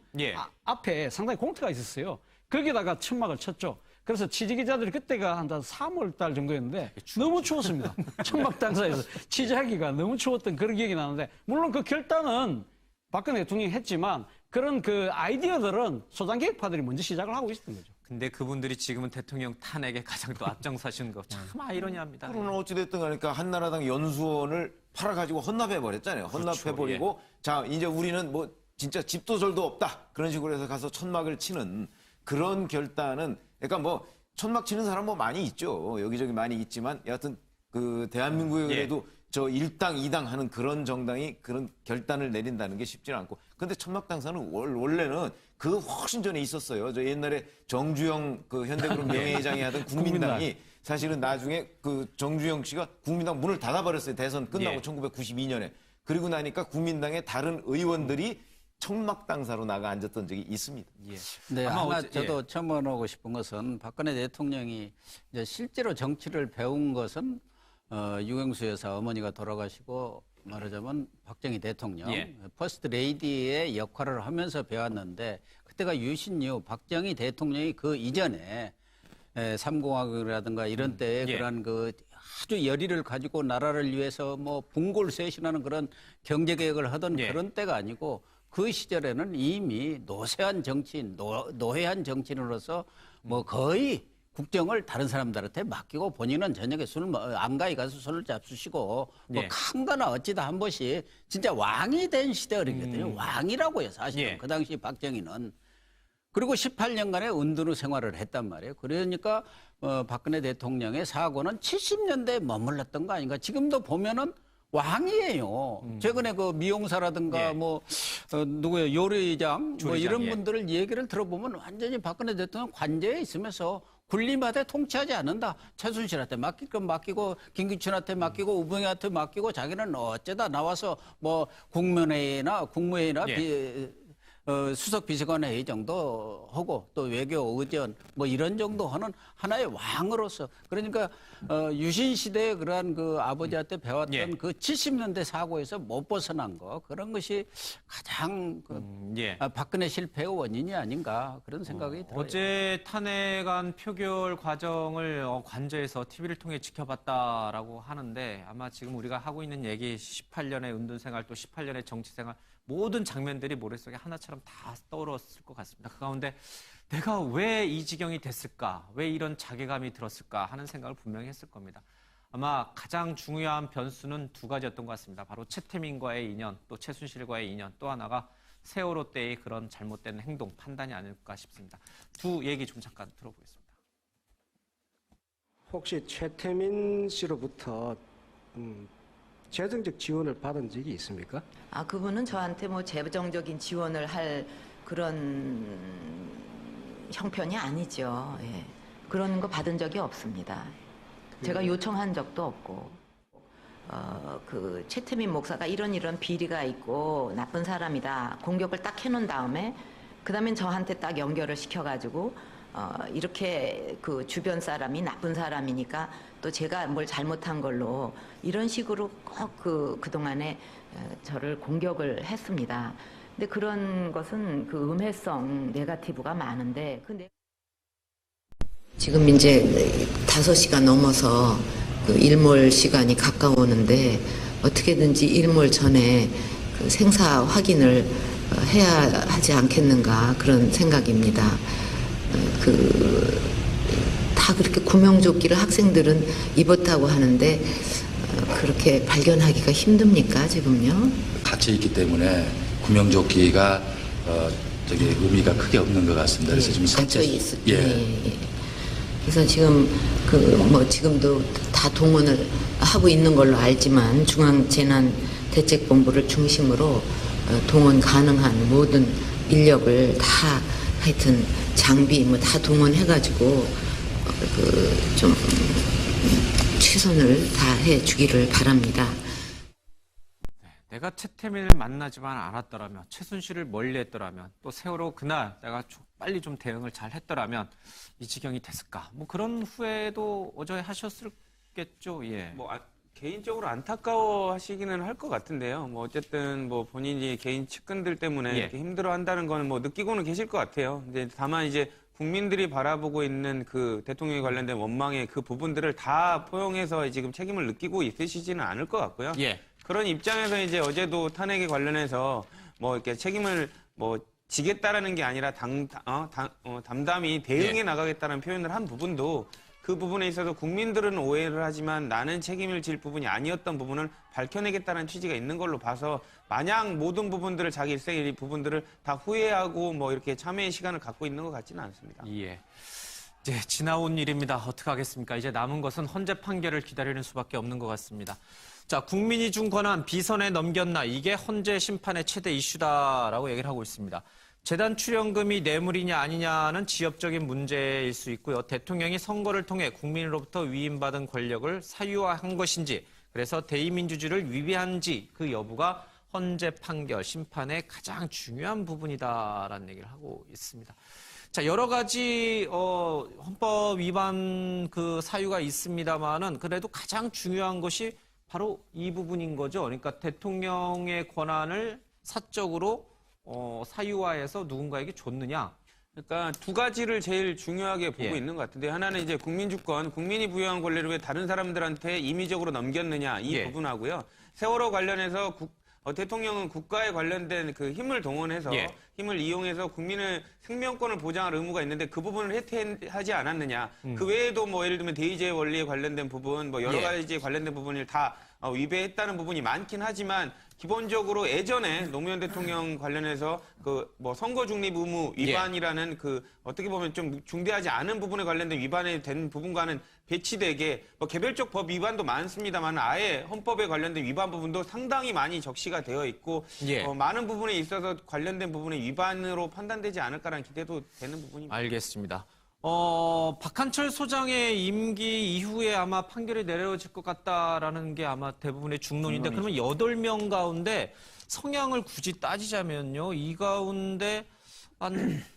앞에 상당히 공터가 있었어요. 거기다가 천막을 쳤죠. 그래서 취재기자들이 그때가 한 3월 달 정도였는데 너무 추웠습니다. 천막 당사에서 취재하기가 너무 추웠던 그런 기억이 나는데 물론 그 결단은 박근혜 대통령이 했지만 그런 그 아이디어들은 소장개혁파들이 먼저 시작을 하고 있었던 거죠. 근데 그분들이 지금은 대통령 탄핵에 가장 또 앞장서신 거 참 아이러니합니다. 그러나 어찌됐든 그러니까 한나라당 연수원을 팔아가지고 헌납해버렸잖아요. 헌납해버리고 자 이제 우리는 뭐 진짜 집도 절도 없다 그런 식으로 해서 가서 천막을 치는 그런 결단은 그러니까 뭐 천막 치는 사람 뭐 많이 있죠. 여기저기 많이 있지만 여하튼 그 대한민국에 그래도 저 1당 2당 하는 그런 정당이 그런 결단을 내린다는 게 쉽지는 않고 근데 천막 당사는 원래는 그 훨씬 전에 있었어요. 저 옛날에 정주영 그 현대그룹 명예회장이 하던 국민당이 사실은 나중에 그 정주영 씨가 국민당 문을 닫아버렸어요. 대선 끝나고 1992년에. 그리고 나니까 국민당의 다른 의원들이 천막 당사로 나가 앉았던 적이 있습니다. 네, 하나 저도 첨언하고 싶은 것은 박근혜 대통령이 이제 실제로 정치를 배운 것은 유경수 여사 어머니가 돌아가시고 말하자면 박정희 대통령 퍼스트 레이디의 역할을 하면서 배웠는데 그때가 유신이후 박정희 대통령이 그 이전에 삼공화국이라든가 이런 때에 그런 그 아주 열의를 가지고 나라를 위해서 뭐 분골쇄신하는 그런 경제개혁을 하던 그런 때가 아니고 그 시절에는 이미 노쇠한 정치인, 노회한 정치인으로서 뭐 거의 국정을 다른 사람들한테 맡기고 본인은 저녁에 안가에 가서 술을 잡수시고 뭐 칸거나 어찌다 한 번씩 진짜 왕이 된 시대거든요. 왕이라고요, 사실은. 그 당시 박정희는. 그리고 18년간의 은둔후 생활을 했단 말이에요. 그러니까 박근혜 대통령의 사고는 70년대에 머물렀던 거 아닌가. 지금도 보면은 왕이에요. 최근에 그 미용사라든가 뭐 누구예요 요리장 뭐 이런 분들을 얘기를 들어보면 완전히 박근혜 대통령 관저에 있으면서 군림하되 통치하지 않는다. 최순실한테 맡길 건 맡기고 김기춘한테 맡기고 우병희한테 맡기고 자기는 어쩌다 나와서 뭐 국무회의나 수석 비서관 회의 정도 하고 또 외교 의전 뭐 이런 정도 하는 하나의 왕으로서 그러니까 유신 시대에 그러한 그 아버지한테 배웠던 그 70년대 사고에서 못 벗어난 거 그런 것이 가장 박근혜 실패의 원인이 아닌가 그런 생각이 들어요. 어제 탄핵안 표결 과정을 관저에서 TV를 통해 지켜봤다라고 하는데 아마 지금 우리가 하고 있는 얘기 18년의 은둔생활 또 18년의 정치생활 모든 장면들이 머릿속에 하나처럼 다 떠올랐을 것 같습니다. 그 가운데 내가 왜 이 지경이 됐을까? 왜 이런 자괴감이 들었을까? 하는 생각을 분명히 했을 겁니다. 아마 가장 중요한 변수는 두 가지였던 것 같습니다. 바로 최태민과의 인연, 또 최순실과의 인연, 또 하나가 세월호 때의 그런 잘못된 행동, 판단이 아닐까 싶습니다. 두 얘기 좀 잠깐 들어보겠습니다. 혹시 최태민 씨로부터 재정적 지원을 받은 적이 있습니까? 그분은 저한테 뭐 재정적인 지원을 할 그런 형편이 아니죠. 그런 거 받은 적이 없습니다. 제가 요청한 적도 없고. 그 최태민 목사가 이런 비리가 있고 나쁜 사람이다. 공격을 딱 해놓은 다음에 그다음엔 저한테 딱 연결을 시켜가지고 이렇게 그 주변 사람이 나쁜 사람이니까 또 제가 뭘 잘못한 걸로 이런 식으로 꼭 그동안에 저를 공격을 했습니다. 근데 그런 것은 그 음해성 네거티브가 많은데 지금 이제 5시가 넘어서 그 일몰 시간이 가까우는데 어떻게든지 일몰 전에 그 생사 확인을 해야 하지 않겠는가 그런 생각입니다. 다 그렇게 구명조끼를 학생들은 입었다고 하는데 그렇게 발견하기가 힘듭니까 지금요? 갇혀 있기 때문에 구명조끼가 의미가 크게 없는 것 같습니다. 그래서 지금 갇혀 있을 때. 그래서 지금 지금도 다 동원을 하고 있는 걸로 알지만 중앙재난대책본부를 중심으로 동원 가능한 모든 인력을 다 하여튼 장비 다 동원해가지고 좀 최선을 다해 주기를 바랍니다. 내가 최태민을 만나지만 않았더라면, 최순실을 멀리했더라면, 또 세월호 그날 내가 빨리 좀 대응을 잘 했더라면 이 지경이 됐을까? 뭐 그런 후회도 어저에 하셨겠죠. 예. 개인적으로 안타까워하시기는 할 것 같은데요. 어쨌든 본인이 개인 측근들 때문에 이렇게 힘들어한다는 거는 느끼고는 계실 것 같아요. 이제 다만 이제 국민들이 바라보고 있는 그 대통령에 관련된 원망의 그 부분들을 다 포용해서 지금 책임을 느끼고 있으시지는 않을 것 같고요. 그런 입장에서 이제 어제도 탄핵에 관련해서 이렇게 책임을 지겠다라는 게 아니라 담담히 대응해 나가겠다는 표현을 한 부분도 그 부분에 있어서 국민들은 오해를 하지만 나는 책임을 질 부분이 아니었던 부분을 밝혀내겠다는 취지가 있는 걸로 봐서 마냥 모든 부분들을 자기 일생의 부분들을 다 후회하고 이렇게 참회의 시간을 갖고 있는 것 같지는 않습니다. 예. 이제 지나온 일입니다. 어떻게 하겠습니까? 이제 남은 것은 헌재 판결을 기다리는 수밖에 없는 것 같습니다. 자, 국민이 준 권한 비선에 넘겼나? 이게 헌재 심판의 최대 이슈다라고 얘기를 하고 있습니다. 재단 출연금이 뇌물이냐 아니냐는 지엽적인 문제일 수 있고요. 대통령이 선거를 통해 국민으로부터 위임받은 권력을 사유화한 것인지, 그래서 대의민주주의를 위배한지 그 여부가 헌재 판결 심판의 가장 중요한 부분이다라는 얘기를 하고 있습니다. 자, 여러 가지 헌법 위반 그 사유가 있습니다만은 그래도 가장 중요한 것이 바로 이 부분인 거죠. 그러니까 대통령의 권한을 사적으로 사유화해서 누군가에게 줬느냐. 그러니까 두 가지를 제일 중요하게 보고 있는 것 같은데, 하나는 이제 국민주권, 국민이 부여한 권리를 왜 다른 사람들한테 임의적으로 넘겼느냐 이 부분하고요. 세월호 관련해서 대통령은 국가에 관련된 그 힘을 동원해서 힘을 이용해서 국민의 생명권을 보장할 의무가 있는데 그 부분을 혜택하지 않았느냐. 그 외에도 예를 들면 대의제 원리에 관련된 부분, 여러 가지에 관련된 부분을 다 위배했다는 부분이 많긴 하지만 기본적으로 예전에 노무현 대통령 관련해서 선거 중립 의무 위반이라는 어떻게 보면 좀 중대하지 않은 부분에 관련된 위반이 된 부분과는 배치되게 개별적 법 위반도 많습니다만 아예 헌법에 관련된 위반 부분도 상당히 많이 적시가 되어 있고 많은 부분에 있어서 관련된 부분의 위반으로 판단되지 않을까라는 기대도 되는 부분입니다. 알겠습니다. 박한철 소장의 임기 이후에 아마 판결이 내려질 것 같다라는 게 아마 대부분의 중론인데, 그러면 8명 가운데 성향을 굳이 따지자면요. 이 가운데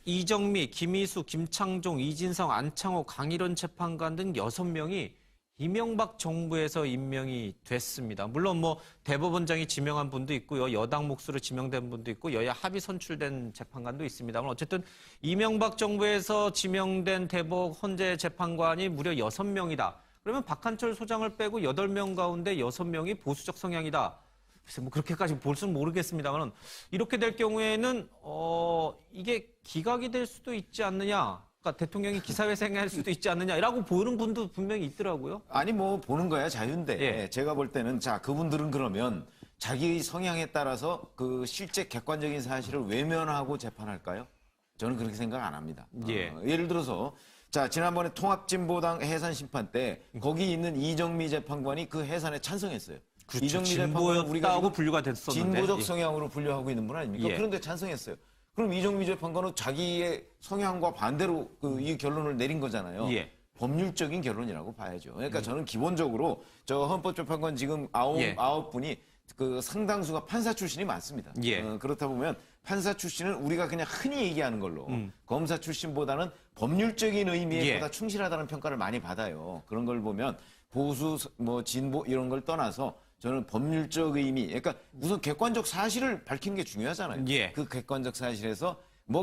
이정미, 김희수, 김창종, 이진성, 안창호, 강일원 재판관 등 6명이 이명박 정부에서 임명이 됐습니다. 물론 대법원장이 지명한 분도 있고요. 여당 몫으로 지명된 분도 있고 여야 합의 선출된 재판관도 있습니다만 어쨌든 이명박 정부에서 지명된 대법 헌재 재판관이 무려 6명이다. 그러면 박한철 소장을 빼고 8명 가운데 6명이 보수적 성향이다. 글쎄 그렇게까지 볼 수는 모르겠습니다만 이렇게 될 경우에는 이게 기각이 될 수도 있지 않느냐. 그러니까 대통령이 기사회생할 수도 있지 않느냐라고 보는 분도 분명히 있더라고요. 아니 보는 거야 자유인데 제가 볼 때는 그분들은 그러면 자기 성향에 따라서 그 실제 객관적인 사실을 외면하고 재판할까요? 저는 그렇게 생각 안 합니다. 예를 들어서 지난번에 통합진보당 해산 심판 때 거기 있는 이정미 재판관이 그 해산에 찬성했어요. 그렇죠. 이정미 재판관은 우리가 분류가 됐었는데 진보적 성향으로 분류하고 있는 분 아닙니까? 그런데 찬성했어요. 그럼 이정미 재판관은 자기의 성향과 반대로 이 결론을 내린 거잖아요. 법률적인 결론이라고 봐야죠. 그러니까 저는 기본적으로 헌법재판관 지금 아홉 분이 그 상당수가 판사 출신이 많습니다. 그렇다 보면 판사 출신은 우리가 그냥 흔히 얘기하는 걸로 검사 출신보다는 법률적인 의미에 보다 충실하다는 평가를 많이 받아요. 그런 걸 보면 보수, 진보 이런 걸 떠나서 저는 법률적 의미, 그러니까 우선 객관적 사실을 밝히는 게 중요하잖아요. 그 객관적 사실에서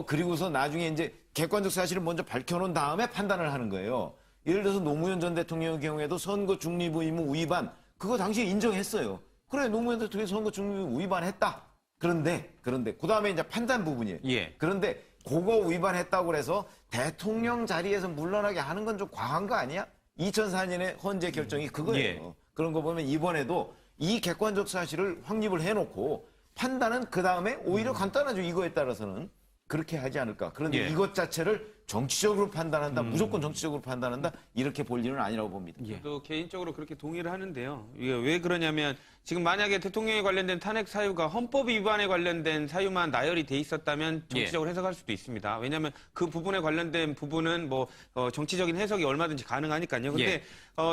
그리고서 나중에 이제 객관적 사실을 먼저 밝혀놓은 다음에 판단을 하는 거예요. 예를 들어서 노무현 전 대통령의 경우에도 선거 중립 의무 위반 그거 당시에 인정했어요. 그래 노무현 대통령이 선거 중립 위반했다. 그런데 그다음에 이제 판단 부분이에요. 예. 그런데 그거 위반했다고 그래서 대통령 자리에서 물러나게 하는 건 좀 과한 거 아니야? 2004년에 헌재 결정이 그거예요. 예. 그런 거 보면 이번에도 이 객관적 사실을 확립을 해놓고 판단은 그다음에 오히려 간단하죠. 이거에 따라서는. 그렇게 하지 않을까. 그런데 예. 이것 자체를 정치적으로 판단한다, 무조건 정치적으로 판단한다, 이렇게 볼 일은 아니라고 봅니다. 저도 개인적으로 그렇게 동의를 하는데요. 이게 왜 그러냐면 지금 만약에 대통령에 관련된 탄핵 사유가 헌법 위반에 관련된 사유만 나열이 돼 있었다면 정치적으로 해석할 수도 있습니다. 왜냐하면 그 부분에 관련된 부분은 뭐 정치적인 해석이 얼마든지 가능하니까요. 근데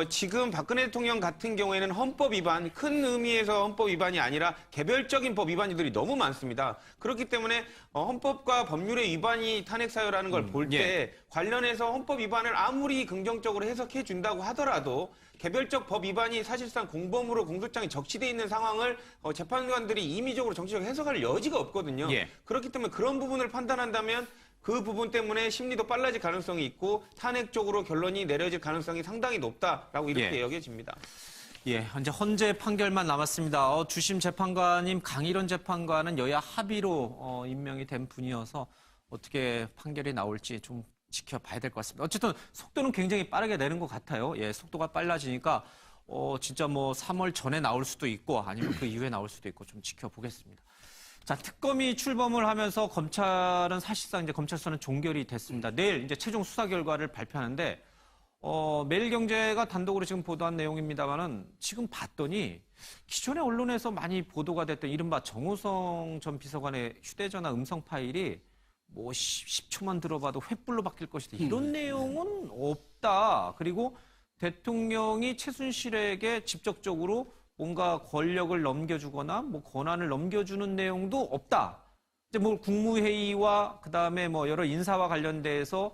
지금 박근혜 대통령 같은 경우에는 헌법 위반, 큰 의미에서 헌법 위반이 아니라 개별적인 법 위반들이 너무 많습니다. 그렇기 때문에 헌법과 법률의 위반이 탄핵 사유라는 걸 볼 때 관련해서 헌법 위반을 아무리 긍정적으로 해석해 준다고 하더라도 개별적 법 위반이 사실상 공범으로 공소장에 적시돼 있는 상황을 재판관들이 임의적으로 정치적 해석할 여지가 없거든요. 예. 그렇기 때문에 그런 부분을 판단한다면 그 부분 때문에 심리도 빨라질 가능성이 있고 탄핵 쪽으로 결론이 내려질 가능성이 상당히 높다라고 이렇게 여겨집니다. 예, 이제 헌재 판결만 남았습니다. 주심 재판관님 강일원 재판관은 여야 합의로 임명이 된 분이어서 어떻게 판결이 나올지 좀 지켜봐야 될 것 같습니다. 어쨌든 속도는 굉장히 빠르게 내는 것 같아요. 예, 속도가 빨라지니까 진짜 뭐 3월 전에 나올 수도 있고 아니면 그 이후에 나올 수도 있고 좀 지켜보겠습니다. 자, 특검이 출범을 하면서 검찰은 사실상 이제 검찰 수사는 종결이 됐습니다. 내일 이제 최종 수사 결과를 발표하는데 매일경제가 단독으로 지금 보도한 내용입니다만은 지금 봤더니 기존의 언론에서 많이 보도가 됐던 이른바 정호성 전 비서관의 휴대전화 음성 파일이 뭐 10초만 들어봐도 횃불로 바뀔 것이다. 이런 내용은 없다. 그리고 대통령이 최순실에게 직접적으로 뭔가 권력을 넘겨주거나 뭐 권한을 넘겨주는 내용도 없다. 이제 뭐 국무회의와 그다음에 뭐 여러 인사와 관련돼서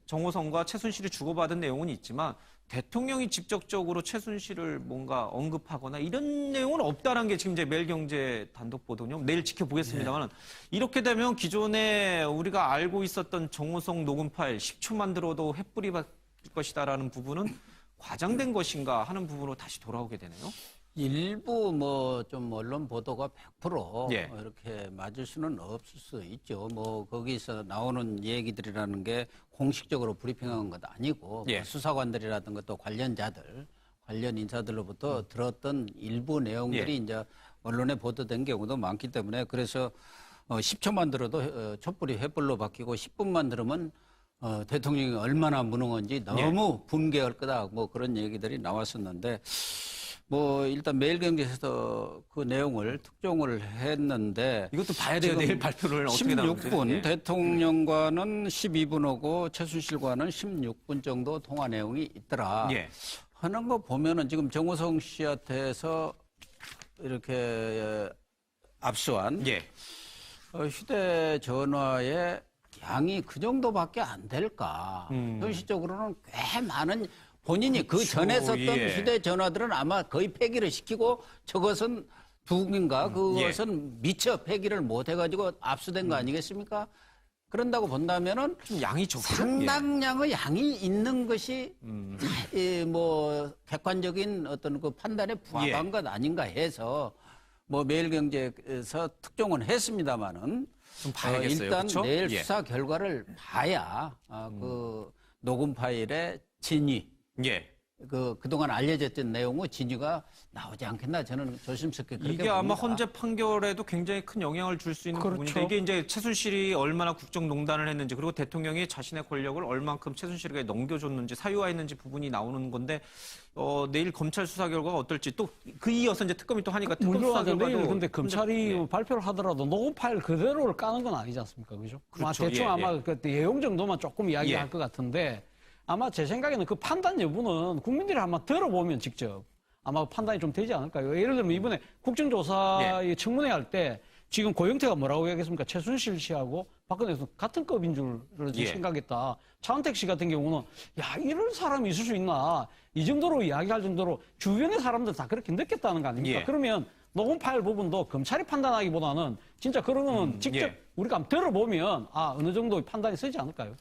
정호성과 최순실이 주고받은 내용은 있지만 대통령이 직접적으로 최순실을 뭔가 언급하거나 이런 내용은 없다는 게 지금 이제 매일경제 단독 보도요. 내일 지켜보겠습니다만 이렇게 되면 기존에 우리가 알고 있었던 정호성 녹음 파일 10초만 들어도 횃불이 바뀔 것이다라는 부분은 과장된 것인가 하는 부분으로 다시 돌아오게 되네요. 일부 뭐 좀 언론 보도가 100% 예. 이렇게 맞을 수는 없을 수 있죠. 뭐 거기서 나오는 얘기들이라는 게 공식적으로 브리핑한 것 아니고 예. 뭐 수사관들이라든가 또 관련자들, 관련 인사들로부터 들었던 일부 내용들이 이제 언론에 보도된 경우도 많기 때문에 그래서 10초만 들어도 촛불이 횃불로 바뀌고 10분만 들으면 대통령이 얼마나 무능한지 너무 분개할 거다. 뭐 그런 얘기들이 나왔었는데 뭐 일단 매일경제에서 그 내용을 특종을 했는데 이것도 봐야 돼요. 내일 발표를 어떻게 나오는지. 16분 대통령과는 12분하고 최순실과는 16분 정도 통화 내용이 있더라. 하는 거 보면은 지금 정호성 씨한테서 이렇게 압수한 휴대전화의 양이 그 정도밖에 안 될까. 현실적으로는 꽤 많은 본인이 그 전에 썼던 휴대전화들은 아마 거의 폐기를 시키고 저것은 두국인가 그것은 미처 폐기를 못 해가지고 압수된 거 아니겠습니까? 그런다고 본다면은 좀 양이 적죠. 상당량의 양이 있는 것이 뭐 객관적인 어떤 그 판단에 부합한 것 아닌가 해서 뭐 매일경제에서 특종은 했습니다만은 좀 봐야겠어요. 일단 그렇죠? 내일 수사 결과를 봐야 그 녹음 파일의 진위, 그동안 알려졌던 내용의 진위가 나오지 않겠나 저는 조심스럽게 그렇게 이게 아마 봅니다. 헌재 판결에도 굉장히 큰 영향을 줄 수 있는 부분인데 이게 이제 최순실이 얼마나 국정농단을 했는지 그리고 대통령이 자신의 권력을 얼만큼 최순실에게 넘겨줬는지 사유화했는지 부분이 나오는 건데 내일 검찰 수사 결과가 어떨지 또 그 이어서 이제 특검이 또 하니까 특검 수사 결과도 근데 검찰이 발표를 하더라도 녹음 파일 그대로를 까는 건 아니지 않습니까? 그죠? 그렇죠. 대충 아마 그 내용 정도만 조금 이야기할 것 같은데 아마 제 생각에는 그 판단 여부는 국민들이 아마 들어보면 직접 아마 판단이 좀 되지 않을까요? 예를 들면 이번에 국정조사 청문회 할 때 지금 고영태가 뭐라고 얘기했습니까? 최순실 씨하고 박근혜 대통령 같은 급인 줄 생각했다. 차은택 씨 같은 경우는 야 이런 사람이 있을 수 있나 이 정도로 이야기할 정도로 주변의 사람들 다 그렇게 느꼈다는 거 아닙니까? 그러면 녹음 파일 부분도 검찰이 판단하기보다는 진짜 그런 건 직접 우리가 한번 들어보면 어느 정도 판단이 서지 않을까요?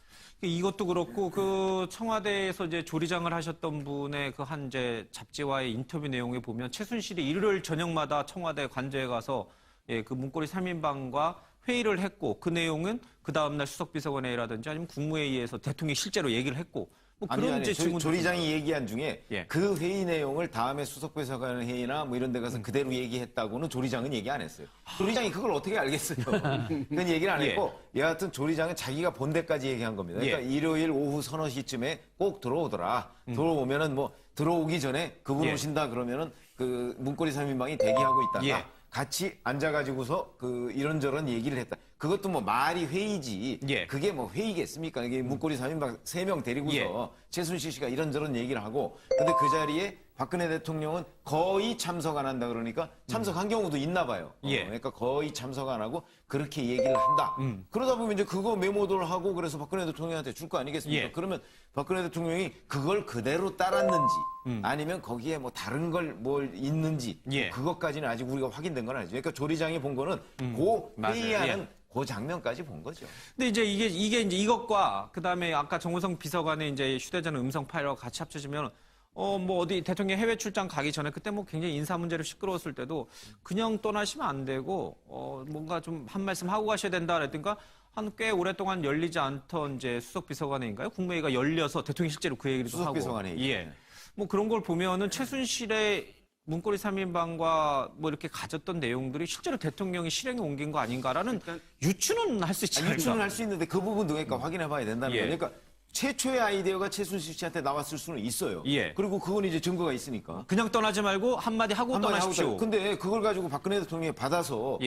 이것도 그렇고 그 청와대에서 이제 조리장을 하셨던 분의 그 한 이제 잡지와의 인터뷰 내용에 보면 최순실이 일요일 저녁마다 청와대 관저에 가서 예, 그 문고리 3인방과 회의를 했고 그 내용은 그 다음날 수석비서관 회의라든지 아니면 국무회의에서 대통령이 실제로 얘기를 했고 뭐 그런 이제 조리장이 얘기한 중에 예. 그 회의 내용을 다음에 수석비서관 회의나 뭐 이런 데 가서 그대로 얘기했다고는 조리장은 얘기 안 했어요. 조리장이 그걸 어떻게 알겠어요. 그건 얘기를 안 했고 여하튼 조리장은 자기가 본 데까지 얘기한 겁니다. 그러니까 일요일 오후 서너 시쯤에 꼭 들어오더라. 들어오면은 뭐 들어오기 전에 그분 오신다 그러면은 그 문고리 3인방이 대기하고 있다가 같이 앉아가지고서 그 이런저런 얘기를 했다. 그것도 뭐 말이 회의지. 그게 뭐 회의겠습니까? 이게 문고리 3인방 3명 데리고서 최순실 씨가 이런저런 얘기를 하고 근데 그 자리에 박근혜 대통령은 거의 참석 안 한다 그러니까 참석한 경우도 있나 봐요. 그러니까 거의 참석 안 하고 그렇게 얘기를 한다. 그러다 보면 이제 그거 메모를 하고 그래서 박근혜 대통령한테 줄 거 아니겠습니까? 그러면 박근혜 대통령이 그걸 그대로 따랐는지 아니면 거기에 뭐 다른 걸 뭘 있는지 그것까지는 아직 우리가 확인된 건 아니죠. 그러니까 조리장이 본 거는 그 회의하는 그 장면까지 본 거죠. 근데 이제 이게 이제 이것과 그다음에 아까 정호성 비서관의 이제 휴대전화 음성 파일과 같이 합쳐지면 뭐 어디 대통령 해외 출장 가기 전에 그때 뭐 굉장히 인사 문제로 시끄러웠을 때도 그냥 떠나시면 안 되고 뭔가 좀 한 말씀 하고 가셔야 된다 그랬던가 한 꽤 오랫동안 열리지 않던 이제 수석 비서관회인가요? 국무회의가 열려서 대통령이 실제로 그 얘기도 하고. 수석 비서관회의. 예. 뭐 그런 걸 보면은 최순실의 문고리 3인방과 뭐 이렇게 가졌던 내용들이 실제로 대통령이 실행에 옮긴 거 아닌가라는 유추는 할 수 있지 않을까? 유추는 할 수 있는데 그 부분도 그러니까 확인해 봐야 된다는 거예요. 그러니까 최초의 아이디어가 최순실 씨한테 나왔을 수는 있어요. 그리고 그건 이제 증거가 있으니까. 그냥 떠나지 말고 한마디 하고 떠나십시오. 근데 그걸 가지고 박근혜 대통령이 받아서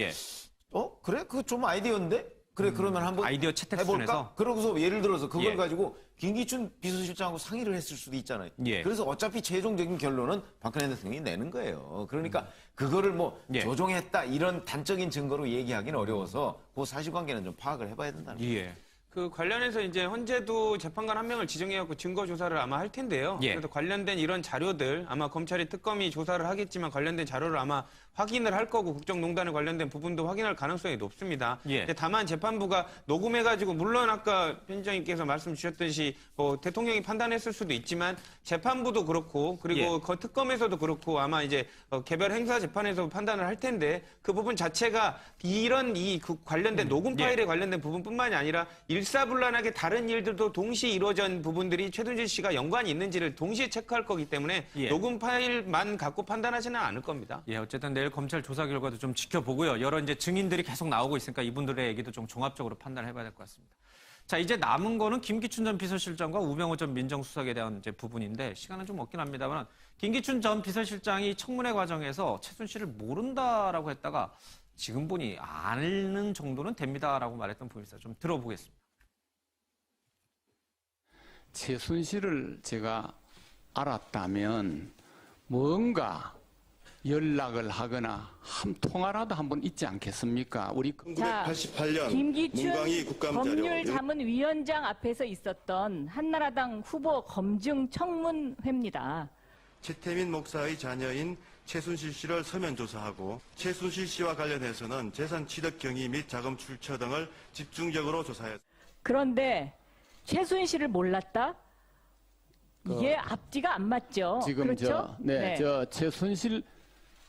그래? 그거 좀 아이디어인데? 그래 그러면 한번 아이디어 채택 해볼까? 수준에서? 그러고서 예를 들어서 그걸 가지고 김기춘 비서실장하고 상의를 했을 수도 있잖아요. 그래서 어차피 최종적인 결론은 박근혜 대통령이 내는 거예요. 그러니까 그거를 뭐 조종했다 이런 단적인 증거로 얘기하기는 어려워서 그 사실관계는 좀 파악을 해봐야 된다는 거예요. 그 관련해서 이제 헌재도 재판관 한 명을 지정해갖고 증거 조사를 아마 할 텐데요. 그래서 관련된 이런 자료들 아마 검찰이 특검이 조사를 하겠지만 관련된 자료를 아마 확인을 할 거고 국정농단에 관련된 부분도 확인할 가능성이 높습니다. 다만 재판부가 녹음해가지고 물론 아까 편집장님께서 말씀 주셨듯이 뭐 대통령이 판단했을 수도 있지만 재판부도 그렇고 그리고 그 특검에서도 그렇고 아마 이제 개별 행사 재판에서 판단을 할 텐데 그 부분 자체가 이런 그 관련된 녹음 파일에 관련된 부분뿐만이 아니라 일사불란하게 다른 일들도 동시에 이루어진 부분들이 최순실 씨가 연관이 있는지를 동시에 체크할 거기 때문에 녹음 파일만 갖고 판단하지는 않을 겁니다. 어쨌든 내일 검찰 조사 결과도 좀 지켜보고요. 여러 이제 증인들이 계속 나오고 있으니까 이분들의 얘기도 좀 종합적으로 판단해봐야 될 것 같습니다. 자, 이제 남은 거는 김기춘 전 비서실장과 우병우 전 민정수석에 대한 이제 부분인데 시간은 좀 없긴 합니다만 김기춘 전 비서실장이 청문회 과정에서 최순실을 모른다라고 했다가 지금 보니 아는 정도는 됩니다라고 말했던 부분이 있어요. 좀 들어보겠습니다. 최순실을 제가 알았다면 뭔가 연락을 하거나 한 통화라도 한번 있지 않겠습니까? 우리 1988년 김기춘 법률자문위원장 앞에서 있었던 한나라당 후보 검증 청문회입니다. 최태민 목사의 자녀인 최순실 씨를 서면 조사하고 최순실 씨와 관련해서는 재산 취득 경위 및 자금 출처 등을 집중적으로 조사했습니다. 그런데 최순실을 몰랐다? 이게 앞뒤가 안 맞죠. 지금 그렇죠? 저 최순실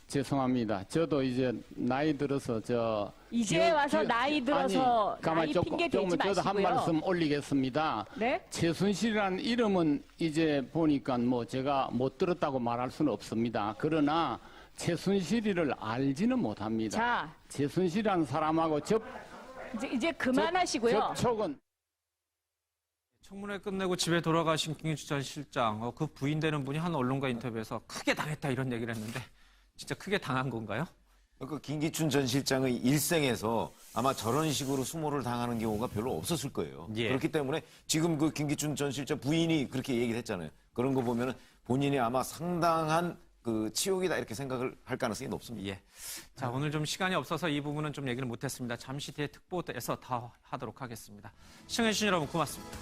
죄송합니다. 저도 이제 나이 들어서 이제 와서 나이 들어서 나이 핑계 대지 마시고요. 저도 한 말씀 올리겠습니다. 최순실이라는 이름은 이제 보니까 뭐 제가 못 들었다고 말할 수는 없습니다. 그러나 최순실이를 알지는 못합니다. 자, 최순실이라는 사람하고 이제 그만하시고요. 접촉은 청문회 끝내고 집에 돌아가신 김기춘 전 실장, 그 부인되는 분이 한 언론과 인터뷰에서 크게 당했다 이런 얘기를 했는데 진짜 크게 당한 건가요? 그 김기춘 전 실장의 일생에서 아마 저런 식으로 수모를 당하는 경우가 별로 없었을 거예요. 그렇기 때문에 지금 그 김기춘 전 실장 부인이 그렇게 얘기를 했잖아요. 그런 거 보면은 본인이 아마 상당한 그 치욕이다 이렇게 생각을 할 가능성이 높습니다. 자, 오늘 좀 시간이 없어서 이 부분은 좀 얘기를 못했습니다. 잠시 뒤에 특보에서 다 하도록 하겠습니다. 시청해주신 여러분 고맙습니다.